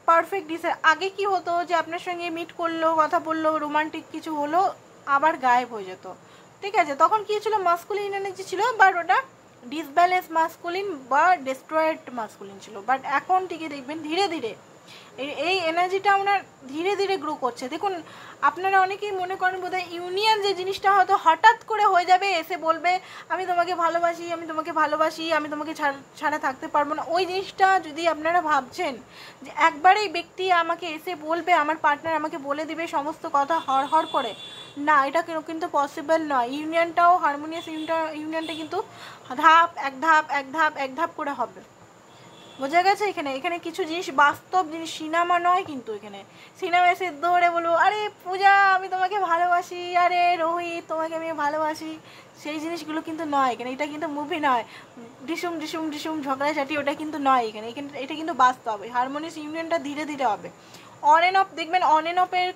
পারফেক্ট ডিজায়ার। আগে কি হতো যে আপনার সঙ্গে মিট করলো, কথা বললো, রোমান্টিক কিছু হলো, আবার গায়েব হয়ে যেত, ঠিক আছে, তখন কি ছিল মাস্কুলিন এনার্জি ছিল, বাট ওটা ডিসব্যালেন্স মাস্কুলিন বা ডিস্ট্রয়েড মাস্কুলিন ছিল। বাট এখন থেকে দেখবেন ধীরে ধীরে এই এনার্জিটা ওনার ধীরে ধীরে গ্রো করছে। দেখুন আপনারা অনেকেই মনে করেন বোধহয় ইউনিয়ন যে জিনিসটা হয়তো হঠাৎ করে হয়ে যাবে, এসে বলবে আমি তোমাকে ভালোবাসি, আমি তোমাকে ভালোবাসি, আমি তোমাকে ছাড়া থাকতে পারবো না, ওই জিনিসটা যদি আপনারা ভাবছেন যে একবারেই ব্যক্তি আমাকে এসে বলবে, আমার পার্টনার আমাকে বলে দিবে সমস্ত কথা হর করে, না, এটা কিন্তু পসিবল নয়। ইউনিয়নটাও হারমোনিয়াস ইউনিয়নটা কিন্তু এক ধাপ করে হবে, বোঝা গেছে। এখানে কিছু জিনিস বাস্তব জিনিস, সিনেমা নয় কিন্তু, এখানে সিনেমায় সে দৌড়ে বলবো আরে পূজা আমি তোমাকে ভালোবাসি, আরে রোহিত তোমাকে আমি ভালোবাসি, সেই জিনিসগুলো কিন্তু নয় এখানে, এটা কিন্তু মুভি নয়, ডিসুম ডিসুম ডিসুম ঝগড়াঝাটি, ওটা কিন্তু নয় এখানে, এটা কিন্তু বাস্তব। হারমোনিয়াস ইউনিয়নটা ধীরে ধীরে হবে। অন অ্যান্ড অফ দেখবেন, অন অ্যান্ড অফের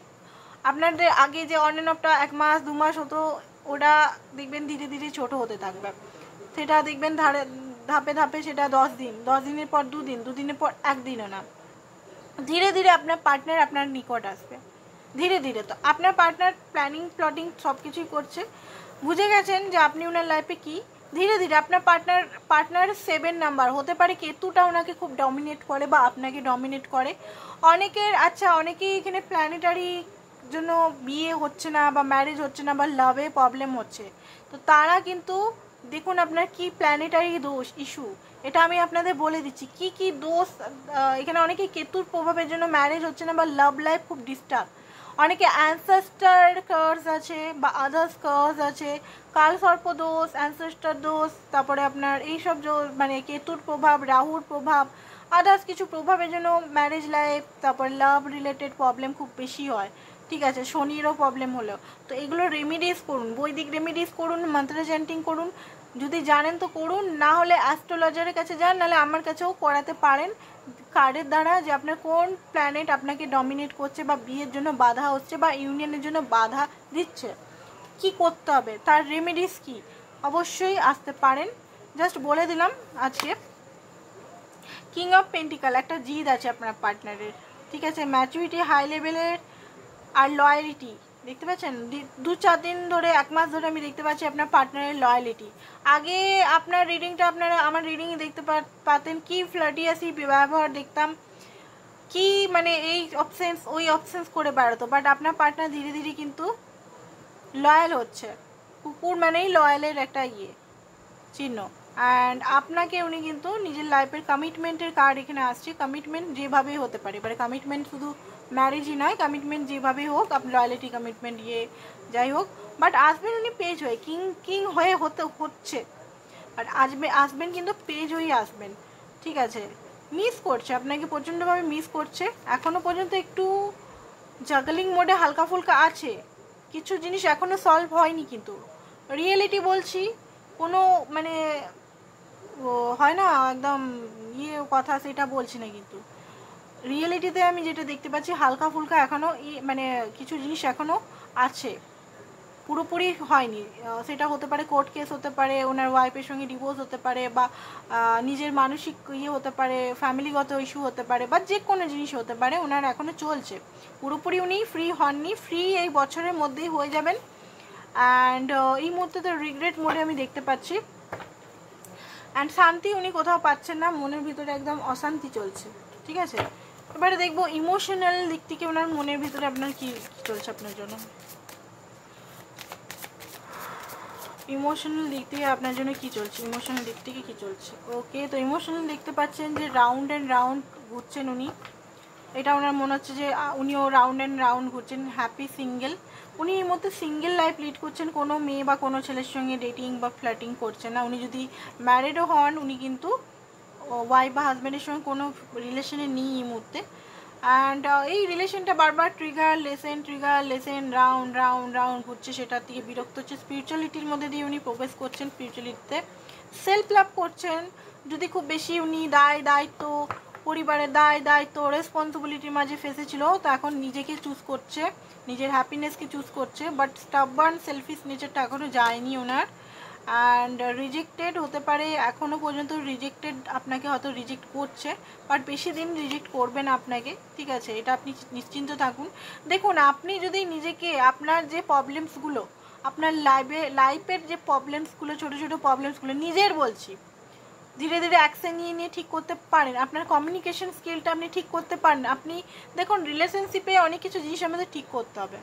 আপনাদের আগে যে অন অ্যান্ড অফটা 1 মাস 2 মাস হতো, ওটা দেখবেন ধীরে ধীরে ছোট হতে থাকবে, সেটা দেখবেন ধাপে ধাপে সেটা 10 দিন, 10 দিনের পর 2 দিন, 2 দিনের পর 1 দিনও না, ধীরে ধীরে আপনার পার্টনার আপনার নিকট আসবে ধীরে ধীরে। তো আপনার পার্টনার প্ল্যানিং প্লটিং সব কিছুই করছে, বুঝে গেছেন যে আপনি ওনার লাইফে কি। ধীরে ধীরে আপনার পার্টনার 7 নাম্বার হতে পারে, কেতুটা ওনাকে খুব ডমিনেট করে বা আপনাকে ডমিনেট করে। অনেকেই এখানে প্ল্যানেটারি জন্য বিয়ে হচ্ছে না বা ম্যারেজ হচ্ছে না বা লাভে প্রবলেম হচ্ছে, তো তারা কিন্তু দেখুন আপনার কি প্ল্যানেটারি দোষ ইস্যু, এটা আমি আপনাদের বলে দিচ্ছি কি কি দোষ। এখানে অনেকে কেতুর প্রভাবের জন্য ম্যারেজ হচ্ছে না বা লাভ লাইফ খুব ডিস্টার্ব। অনেকে অ্যানসেস্টার কার্স আছে বা আদার্স কার্স আছে, কালসর্প দোষ, অ্যানসেস্টার দোষ, তারপরে আপনার এইসব মানে কেতুর প্রভাব, রাহুর প্রভাব, আদার্স কিছু প্রভাবের জন্য ম্যারেজ লাইফ, তারপর লাভ রিলেটেড প্রবলেম খুব বেশি হয়। ঠিক আছে, শনিরও প্রবলেম হলো, তো এগুলো রেমিডিস করুন, বৈদিক রেমিডিস করুন, মন্ত্র চ্যান্টিং করুন, যদি জানেন তো করুন, না হলে অ্যাস্ট্রোলজারের কাছে যান, নাহলে আমার কাছেও করাতে পারেন কার্ডের দ্বারা যে আপনার কোন প্ল্যানেট আপনাকে ডমিনেট করছে বা বিয়ের জন্য বাধা হচ্ছে বা ইউনিয়নের জন্য বাধা দিচ্ছে, কি করতে হবে, তার রেমিডিস কি, অবশ্যই আসতে পারেন। জাস্ট বলে দিলাম আজকে। কিং অফ পেন্টিকাল একটা জিদ আছে আপনার পার্টনারের, ঠিক আছে, ম্যাচুরিটি হাই লেভেলের, আর লয়ালিটি দেখতে পাচ্ছেন 2-4 দিন ধরে, 1 মাস ধরে আমি দেখতে পাচ্ছি আপনার পার্টনারের লয়ালিটি। আগে আপনার রিডিংটা আপনারা আমার রিডিংয়ে দেখতে পাতেন কি ফ্লার্টিয়াসি ব্যবহার দেখতাম, কি মানে এই অপশনস ওই অপশনস করে বেড়াতো, বাট আপনার পার্টনার ধীরে ধীরে কিন্তু লয়াল হচ্ছে। কুকুর মানেই লয়ালের একটা চিহ্ন। অ্যান্ড আপনাকে উনি কিন্তু নিজের লাইফের কমিটমেন্টের কার্ড এখানে আসছে, কমিটমেন্ট যেভাবেই হতে পারে, এবারে কমিটমেন্ট শুধু ম্যারেজই নয়, কমিটমেন্ট যেভাবেই হোক, আপনার লয়ালিটি কমিটমেন্ট যাই হোক, বাট আসবেন উনি পেজ হয়ে, কিং হয়ে হচ্ছে, বাট আসবেন কিন্তু পেজ হয়েই আসবেন। ঠিক আছে, মিস করছে আপনাকে, প্রচণ্ডভাবে মিস করছে, এখনও পর্যন্ত একটু জাগলিং মোডে হালকা ফুলকা আছে, কিছু জিনিস এখনও সলভ হয়নি, কিন্তু রিয়েলিটি বলছি, কোনো মানে হয় না একদম কথা সেটা বলছি না, কিন্তু রিয়েলিটিতে আমি যেটা দেখতে পাচ্ছি হালকা ফুলকা এখনও মানে কিছু জিনিস এখনও আছে, পুরোপুরি হয়নি। সেটা হতে পারে কোর্ট কেস হতে পারে, ওনার ওয়াইফের সঙ্গে ডিভোর্স হতে পারে, বা নিজের মানসিক হতে পারে, ফ্যামিলিগত ইস্যু হতে পারে, বা যে কোনো জিনিস হতে পারে, ওনার এখনও চলছে, পুরোপুরি উনি ফ্রি হননি, ফ্রি এই বছরের মধ্যেই হয়ে যাবেন। অ্যান্ড এই মুহূর্তে তো রিগ্রেট মোডে আমি দেখতে পাচ্ছি, অ্যান্ড শান্তি উনি কোথাও পাচ্ছেন না, মনের ভিতরে একদম অশান্তি চলছে। ঠিক আছে, এবারে দেখবো ইমোশনাল দিক থেকে ওনার মনের ভিতরে আপনার কি চলছে আপনার জন্য, ইমোশনাল দিক থেকে আপনার জন্য কি চলছে, ইমোশনাল দিক থেকে কি চলছে। ওকে, তো ইমোশনাল দেখতে পাচ্ছেন যে রাউন্ড অ্যান্ড রাউন্ড ঘুরছেন উনি, এটা ওনার মনে হচ্ছে যে উনিও রাউন্ড অ্যান্ড রাউন্ড ঘুরছেন, হ্যাপি সিঙ্গেল, উনি এই মধ্যে সিঙ্গেল লাইফ লিড করছেন, কোনো মেয়ে বা কোনো ছেলের সঙ্গে ডেটিং বা ফ্লার্টিং করছেন না। উনি যদি ম্যারিডও হন, উনি কিন্তু ওয়াইফ বা হাজব্যান্ডের সঙ্গে কোনো রিলেশনে নেই এই মুহূর্তে। অ্যান্ড এই রিলেশনটা বারবার trigger lesson round round round ঘুরছে, সেটার থেকে বিরক্ত হচ্ছে। স্পিরিচুয়ালিটির মধ্যে দিয়ে উনি প্রবেশ করছেন, স্পিরিচুয়ালিটিতে সেলফ লাভ করছেন। যদি খুব বেশি উনি দায়িত্ব, পরিবারের দায়িত্ব, রেসপন্সিবিলিটির মাঝে ফেসেছিল, তো এখন নিজেকে চুজ করছে, নিজের হ্যাপিনেসকে চুজ করছে, বাট স্টাববার্ন সেলফিশ নেচারটা এখনও যায়নি ওনার। অ্যান্ড রিজেক্টেড হতে পারে, এখনও পর্যন্ত রিজেক্টেড, আপনাকে হয়তো রিজেক্ট করছে, বাট বেশি দিন রিজেক্ট করবে না আপনাকে। ঠিক আছে, এটা আপনি নিশ্চিন্ত থাকুন। দেখুন, আপনি যদি নিজেকে, আপনার যে প্রবলেমসগুলো, আপনার লাইফের যে প্রবলেমসগুলো, ছোটো ছোটো প্রবলেমসগুলো, নিজের বলছি, ধীরে ধীরে অ্যাকশন নিয়ে ঠিক করতে পারেন, আপনার কমিউনিকেশন স্কিলটা আপনি ঠিক করতে পারেন। আপনি দেখুন, রিলেশনশিপে অনেক কিছু জিনিস আমাদের ঠিক করতে হবে।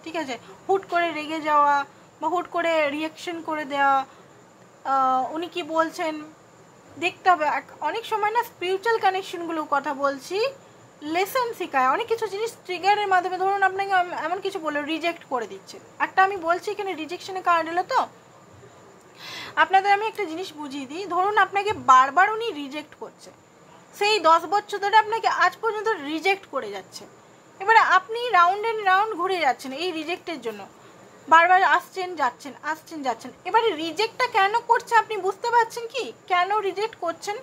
ঠিক আছে, হুট করে রেগে যাওয়া বা হুট করে রিয়াকশন করে দেওয়া, উনি কি বলছেন দেখতে হবে। অনেক সময় না স্পিরিচুয়াল কানেকশনগুলো কথা বলছি, লেসন শেখায়, অনেক কিছু জিনিস ট্রিগারের মাধ্যমে, ধরুন আপনাকে এমন কিছু বলে রিজেক্ট করে দিচ্ছে, একটা আমি বলছি এখানে রিজেকশনের কার্ড এলো, তো আপনাদের আমি একটা জিনিস বুঝিয়ে দিই। ধরুন আপনাকে বারবার উনি রিজেক্ট করছে, সেই 10 বছর ধরে আপনাকে আজ পর্যন্ত রিজেক্ট করে যাচ্ছে, এবারে আপনি রাউন্ড অ্যান্ড রাউন্ড ঘুরে যাচ্ছেন এই রিজেক্টের জন্য, বারবার আসছেন যাচ্ছেন। এবারে রিজেক্টটা কেন করছে আপনি বুঝতে পারছেন কি, কেন রিজেক্ট করছেন,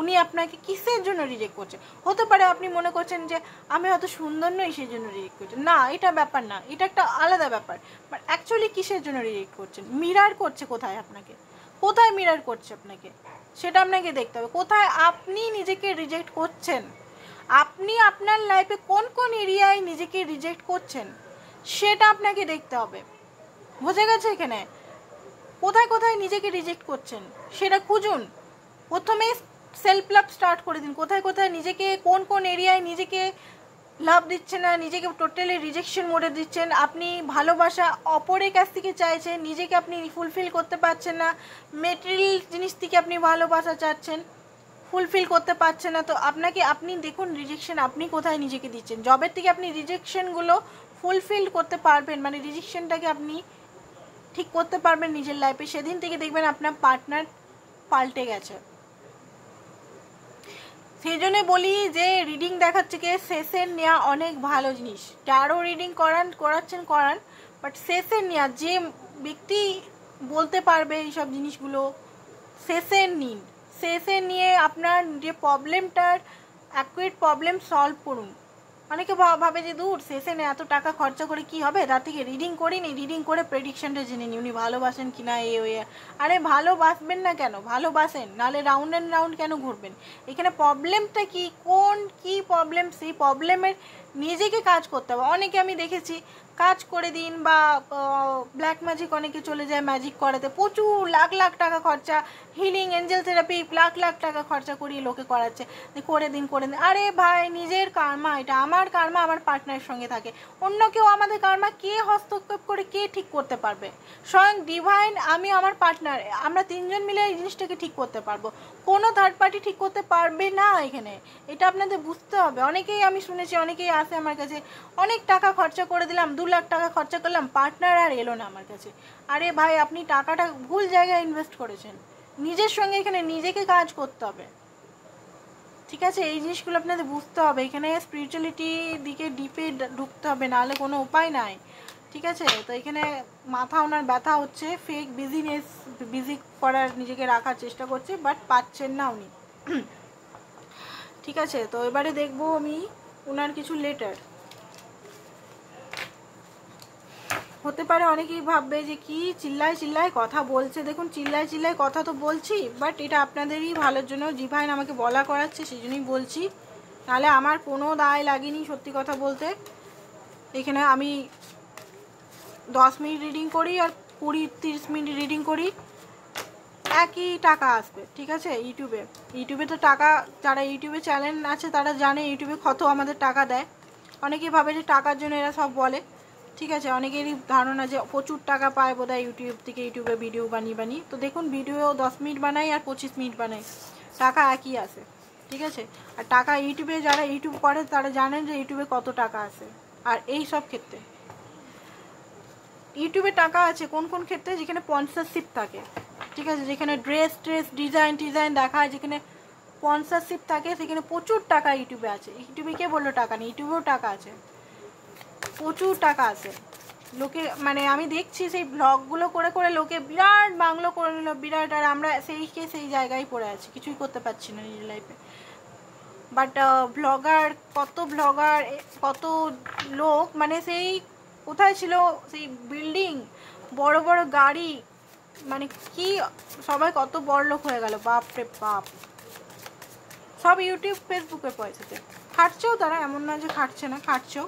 উনি আপনাকে কিসের জন্য রিজেক্ট করছে। হতে পারে আপনি মনে করছেন যে আমি হয়তো সুন্দর নই সেই জন্য রিজেক্ট করছেন, না এটা ব্যাপার না, এটা একটা আলাদা ব্যাপার। বাট অ্যাকচুয়ালি কিসের জন্য রিজেক্ট করছেন, মিরার করছে কোথায় আপনাকে, কোথায় মিরার করছে আপনাকে, সেটা আপনাকে দেখতে হবে। কোথায় আপনি নিজেকে রিজেক্ট করছেন, আপনি আপনার লাইফে কোন কোন এরিয়ায় নিজেকে রিজেক্ট করছেন, সেটা আপনাকে দেখতে হবে। বুঝে গেছে এখানে। কোথায় কোথায় নিজেকে রিজেক্ট করছেন সেটা খুঁজুন। প্রথমে সেলফ লাভ স্টার্ট করে দিন। কোথায় কোথায় নিজেকে, কোন কোন এরিয়ায় নিজেকে লাভ দিচ্ছে না, নিজেকে টোটালি রিজেকশন মোডে দিচ্ছেন। আপনি ভালোবাসা অপরের কাছ থেকে চাইছেন, নিজেকে আপনি ফুলফিল করতে পারছেন না, মেটেরিয়াল জিনিস থেকে আপনি ভালোবাসা চাচ্ছেন, ফুলফিল করতে পারছেন না। তো আপনি দেখুন রিজেকশন আপনি কোথায় নিজেকে দিচ্ছেন। জবের থেকে আপনি রিজেকশনগুলো ফুলফিল করতে পারবেন, মানে রিজেকশনটাকে আপনি ঠিক করতে পারবেন নিজের লাইফে, সেদিন থেকে দেখবেন আপনার পার্টনার পাল্টে গেছে। সেই জন্য বলি যে রিডিং দেখাচ্ছে কি সেশন নেওয়া অনেক ভালো জিনিস। ট্যারো রিডিং করাচ্ছেন, বাট সেশন নেওয়া, যে ব্যক্তি বলতে পারবে এইসব জিনিসগুলো, সেশন নিন। সেশন নিয়ে আপনার যে প্রবলেমটার অ্যাকুরেট প্রবলেম সলভ করুন। অনেকে ভাবে যে দূর সেশনে এত টাকা খরচা করে কি হবে, তার থেকে রিডিং করিনি, রিডিং করে প্রেডিকশনটা জেনে নিই উনি ভালোবাসেন কি না। আরে ভালোবাসবেন না কেন, ভালোবাসেন, নাহলে রাউন্ড অ্যান্ড রাউন্ড কেন ঘুরবেন। এখানে প্রবলেমটা কি, কি প্রবলেম, সেই প্রবলেমের নিজেকে কাজ করতে হবে। অনেকে আমি দেখেছি কাজ করে দিন বা ব্ল্যাক ম্যাজিক, অনেকে চলে যায় ম্যাজিক করাতে, প্রচুর লাখ লাখ টাকা খরচা, healing Angel therapy lakh lakh টাকা খরচা করিয়ে লোকে করাচ্ছে, করে দিন। আরে ভাই, নিজের কার্মা এটা, আমার কার্মা আমার পার্টনারের সঙ্গে থাকে, অন্য কেউ আমাদের কার্মা কে হস্তক্ষেপ করে কে ঠিক করতে পারবে? স্বয়ং ডিভাইন, আমি, আমার পার্টনার, আমরা তিনজন মিলে এই জিনিসটাকে ঠিক করতে পারবো, কোনো থার্ড পার্টি ঠিক করতে পারবে না এখানে। এটা আপনাদের বুঝতে হবে। অনেকেই আমি শুনেছি, অনেকেই আসে আমার কাছে, অনেক টাকা খরচা করে দিলাম, 2 লাখ টাকা খরচা করলাম, পার্টনার আর এলো না আমার কাছে। আরে ভাই, আপনি টাকাটা ভুল জায়গায় ইনভেস্ট করেছেন। নিজের সঙ্গে এখানে নিজেকে কাজ করতে হবে, ঠিক আছে? এই জিনিসগুলো আপনাদের বুঝতে হবে। এখানে স্পিরিচুয়ালিটি দিকে ডিপে ঢুকতে হবে, নাহলে কোনো উপায় নাই, ঠিক আছে? তো এখানে মাথা ওনার ব্যথা হচ্ছে, ফেক বিজি করার নিজেকে রাখার চেষ্টা করছে, বাট পাচ্ছেন না উনি, ঠিক আছে? তো এবারে দেখবো আমি ওনার কিছু লেটার। হতে পারে অনেকেই ভাববে যে কি চিল্লায় কথা বলছে। দেখুন, চিল্লায় কথা তো বলছি, বাট এটা আপনাদেরই ভালোর জন্য, ডিভাইন আমাকে বলা করাচ্ছে, সেই জন্যই বলছি, নাহলে আমার কোনো দায় লাগেনি সত্যি কথা বলতে। এখানে আমি 10 মিনিট রিডিং করি আর 20-30 মিনিট রিডিং করি, একই টাকা আসবে, ঠিক আছে? ইউটিউবে তো টাকা, যারা ইউটিউবে চ্যানেল আছে তারা জানে ইউটিউবে কত আমাদের টাকা দেয়। অনেকেই ভাবে যে টাকার জন্য এরা সব বলে, ঠিক আছে? অনেকেরই ধারণা যে প্রচুর টাকা পায় বোধহয় ইউটিউব থেকে, ইউটিউবে ভিডিও বানিয়ে। তো দেখুন, ভিডিও 10 মিনিট বানাই আর 25 মিনিট বানাই, টাকা একই আসে, ঠিক আছে? আর টাকা ইউটিউবে, যারা ইউটিউব করে তারা জানেন যে ইউটিউবে কত টাকা আসে। আর এই সব ক্ষেত্রে ইউটিউবে টাকা আছে কোন কোন ক্ষেত্রে? যেখানে স্পন্সরশিপ থাকে, ঠিক আছে? যেখানে ড্রেস ডিজাইন দেখায়, যেখানে স্পন্সরশিপ থাকে, সেখানে প্রচুর টাকা ইউটিউবে আছে। ইউটিউবে কে বললো টাকা নেই? ইউটিউবেও টাকা আছে, প্রচুর টাকা আছে। লোকে, মানে আমি দেখছি সেই ব্লগগুলো করে লোকে বিরাট বাংলো করে নিল, বিরাট, আর আমরা সেই জায়গায় পড়ে আছি, কিছুই করতে পারছি না নিজের লাইফে। বাট ব্লগার কত লোক, মানে সেই কোথায় ছিল, সেই বিল্ডিং, বড় বড় গাড়ি, মানে কি সবাই কত বড় লোক হয়ে গেল, বাপ রে বাপ। সব ইউটিউব ফেসবুকের পয়সাতে খাটছেও তারা, এমন না যে খাটছে না, খাটছেও।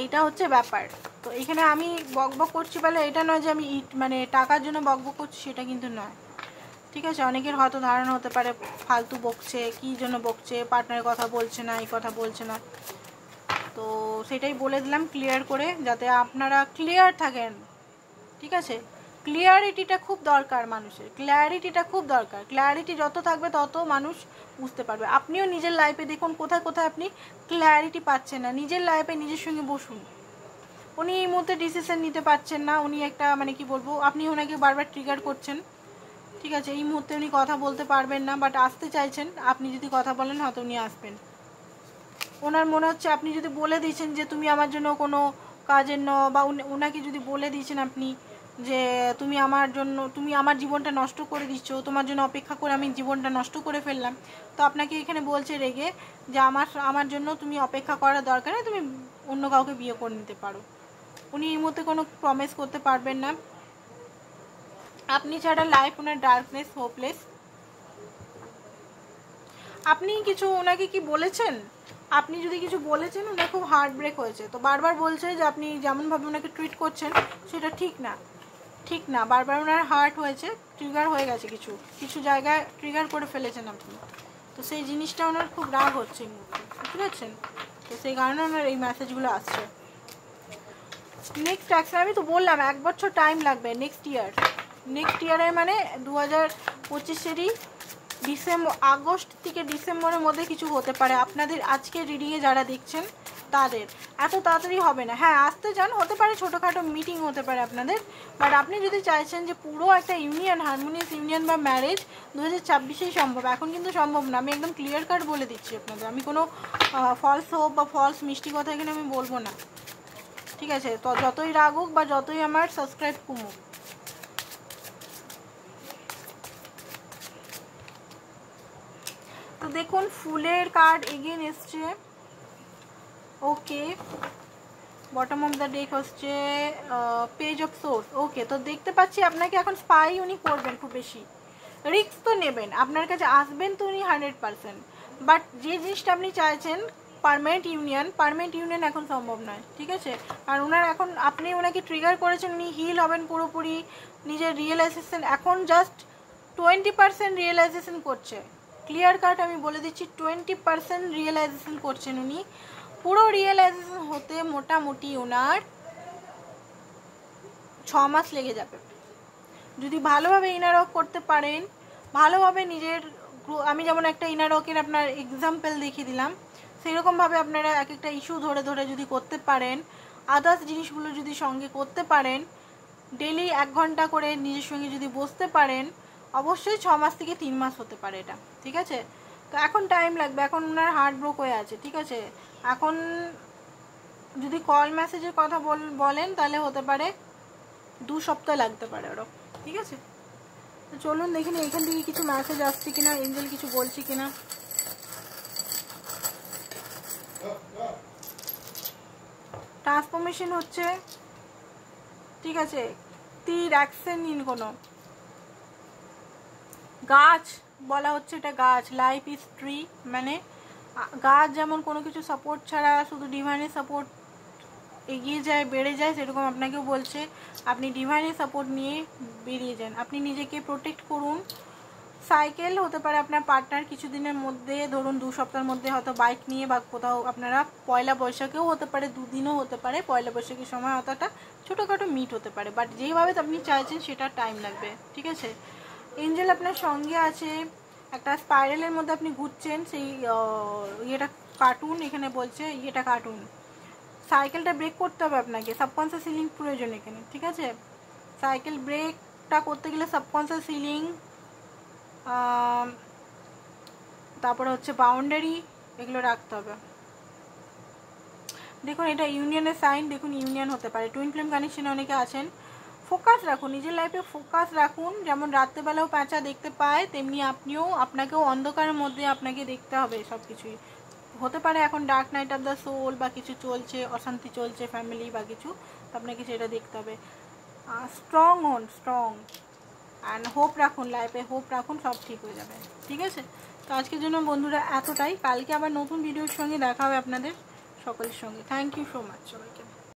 এইটা হচ্ছে ব্যাপার। তো এখানে আমি বকবক করছি বলে এটা নয় যে আমি মানে টাকার জন্য বকবক করছি, সেটা কিন্তু নয়, ঠিক আছে? অনেকের হয়তো ধারণা হতে পারে ফালতু বকছে, কি জন্য বকছে, পার্টনারের কথা বলছে না, এই কথা বলছে না। তো সেটাই বলে দিলাম ক্লিয়ার করে, যাতে আপনারা ক্লিয়ার থাকেন, ঠিক আছে? ক্লিয়ারিটিটা খুব দরকার মানুষের, ক্ল্যারিটিটা খুব দরকার। ক্ল্যারিটি যত থাকবে তত মানুষ বুঝতে পারবে। আপনিও নিজের লাইফে দেখুন কোথায় কোথায় আপনি ক্ল্যারিটি পাচ্ছেন না, নিজের লাইফে নিজের সঙ্গে বসুন। উনি এই মুহূর্তে ডিসিশন নিতে পারছেন না, উনি একটা, মানে কি বলবো, আপনি ওনাকে বারবার ট্রিগার করছেন, ঠিক আছে? এই মুহূর্তে উনি কথা বলতে পারবেন না, বাট আসতে চাইছেন। আপনি যদি কথা বলেন হয়তো উনি আসবেন। ওনার মনে হচ্ছে আপনি যদি বলে দিয়েছেন যে তুমি আমার জন্য কোনো কাজের ন, বা ওনাকে যদি বলে দিয়েছেন আপনি যে তুমি আমার জীবনটা নষ্ট করে দিচ্ছ, তোমার জন্য অপেক্ষা করে আমি জীবনটা নষ্ট করে ফেললাম, তো আপনাকে এখানে বলছে রেগে যে আমার জন্য তুমি অপেক্ষা করার দরকার নেই, তুমি অন্য কাউকে বিয়ে করে নিতে পারো। উনি এই মুহূর্তে কোনো প্রমিস করতে পারবেন না, আপনি ছাড়া লাইফ ওনার ডার্কনেস, হোপলেস। আপনি কিছু ওনাকে কি বলেছেন? আপনি যদি কিছু বলেছেন ওনার খুব হার্ট ব্রেক হয়েছে, তো বারবার বলছে যে আপনি যেমনভাবে ওনাকে ট্রিট করছেন সেটা ঠিক না, ঠিক না। বারবার ওনার হার্ট হয়েছে, ট্রিগার হয়ে গেছে, কিছু কিছু জায়গায় ট্রিগার করে ফেলেছেন আপনি। তো সেই জিনিসটা ওনার খুব রাগ হচ্ছে এই মুহূর্তে, বুঝতে পারছেন? তো সেই কারণে ওনার এই মেসেজগুলো আসছে। নেক্সট অ্যাকশন আমি তো বললাম 1 বছর টাইম লাগবে। নেক্সট ইয়ারে মানে 2025-এরই আগস্ট থেকে ডিসেম্বরের মধ্যে কিছু হতে পারে আপনাদের আজকে রিডিংয়ে যারা দেখছেন তাদের। এত তাড়াতাড়ি হবে না, হ্যাঁ আসতে চান, হতে পারে ছোটোখাটো মিটিং হতে পারে আপনাদের, বাট আপনি যদি চাইছেন যে পুরো একটা ইউনিয়ন, হারমোনিয়াস ইউনিয়ন বা ম্যারেজ 2026-এই সম্ভব, এখন কিন্তু সম্ভব না। আমি একদম ক্লিয়ার কাট বলে দিচ্ছি আপনাদের, আমি কোনো ফলস হোপ বা ফলস মিষ্টি কথা এখানে আমি বলবো না, ঠিক আছে? তো যতই রাগ হোক বা যতই আমার সাবস্ক্রাইব কমুক, তো দেখুন ফুলের কার্ড এগেন এসছে। ওকে, বটম অফ দ্য ডেক হচ্ছে পেজ অফ সোর্স। ওকে, তো দেখতে পাচ্ছি আপনাকে এখন স্পাই উনি করবেন, খুব বেশি রিস্ক তো নেবেন, আপনার কাছে আসবেন তো উনি 100%, বাট যে জিনিসটা আপনি চাইছেন পার্মানেন্ট ইউনিয়ন এখন সম্ভব নয়, ঠিক আছে? আর ওনার এখন আপনি ওনাকে ট্রিগার করেছেন, উনি হিল হবেন পুরোপুরি, নিজের রিয়েলাইজেশন এখন জাস্ট 20% রিয়েলাইজেশন করছে। ক্লিয়ার কাট আমি বলে দিচ্ছি 20% রিয়েলাইজেশন করছেন উনি। পুরো রিয়েলাইজেশন হতে মোটামুটি ওনার 6 মাস লেগে যাবে। যদি ভালোভাবে ইনার ওয়ার্ক করতে পারেন, ভালোভাবে নিজের, আমি যেমন একটা ইনার ওয়ার্কের আপনার এক্সাম্পল দেখিয়ে দিলাম, সেরকমভাবে আপনারা এক একটা ইস্যু ধরে ধরে যদি করতে পারেন, আদার্স জিনিসগুলো যদি সঙ্গে করতে পারেন, ডেলি 1 ঘন্টা করে নিজের সঙ্গে যদি বসতে পারেন, অবশ্যই 6 মাস থেকে 3 মাস হতে পারে এটা, ঠিক আছে? তো এখন টাইম লাগবে, এখন ওনার হার্ট ব্রোক হয়ে আছে, ঠিক আছে? এখন যদি কল মেসেজের কথা বলেন তাহলে হতে পারে 2 সপ্তাহ লাগতে পারে ওরকম, ঠিক আছে? তো চলুন দেখিনি এখান থেকে কিছু মেসেজ আসছে কিনা, এঞ্জেল কিছু বলছে কিনা। ট্রান্সফরমেশন হচ্ছে, ঠিক আছে? তীর অ্যাকশন নিন, কোনো গাছ বলা হচ্ছে, এটা গাছ, লাইফ ইজ ট্রি, মানে গাছ যেমন কোনো কিছু সাপোর্ট ছাড়া শুধু ডিভাইনের সাপোর্ট এগিয়ে যায়, বেড়ে যায়, সেরকম আপনাকেও বলছে আপনি ডিভাইনের সাপোর্ট নিয়ে বেরিয়ে যান, আপনি নিজেকে প্রোটেক্ট করুন। সাইকেল হতে পারে আপনার পার্টনার কিছুদিনের মধ্যে, ধরুন 2 সপ্তাহের মধ্যে হয়তো বাইক নিয়ে বা কোথাও আপনারা পয়লা বৈশাখেও হতে পারে, 2 দিনও হতে পারে, পয়লা বৈশাখের সময় হয়তো একটা ছোটোখাটো মিট হতে পারে, বাট যেইভাবে আপনি চাইছেন সেটা টাইম লাগবে, ঠিক আছে? এঞ্জেল আপনার সঙ্গে আছে, একটা স্পাইরালের মধ্যে আপনি ঘুরছেন, সেই ইয়েটা কার্টুন এখানে বলছে, ইয়েটা কার্টুন, সাইকেলটা ব্রেক করতে হবে আপনাকে, সাবকনসিয়াস হিলিং প্রয়োজন এখানে, ঠিক আছে? সাইকেল ব্রেকটা করতে গেলে সাবকনসিয়াস হিলিং, তারপরে হচ্ছে বাউন্ডারি, এগুলো রাখতে হবে। দেখুন এটা ইউনিয়নের সাইন, দেখুন ইউনিয়ন হতে পারে, টুইন ফ্লেম কানেকশনে অনেকে আছেন। ফোকাস রাখুন, নিজের লাইফে ফোকাস রাখুন, যেমন রাত্রেবেলাও প্যাঁচা দেখতে পায় তেমনি আপনাকেও অন্ধকারের মধ্যে আপনাকে দেখতে হবে সব কিছুই। হতে পারে এখন dark night of the soul বা কিছু চলছে, অশান্তি চলছে ফ্যামিলি বা কিছু, আপনাকে সেটা দেখতে হবে। স্ট্রং হন, স্ট্রং অ্যান্ড হোপ রাখুন, লাইফে হোপ রাখুন, সব ঠিক হয়ে যাবে, ঠিক আছে? তো আজকের জন্য বন্ধুরা এতটাই, কালকে আবার নতুন ভিডিওর সঙ্গে দেখা হবে আপনাদের সকলের সঙ্গে। থ্যাংক ইউ সো মাচ সবাইকে।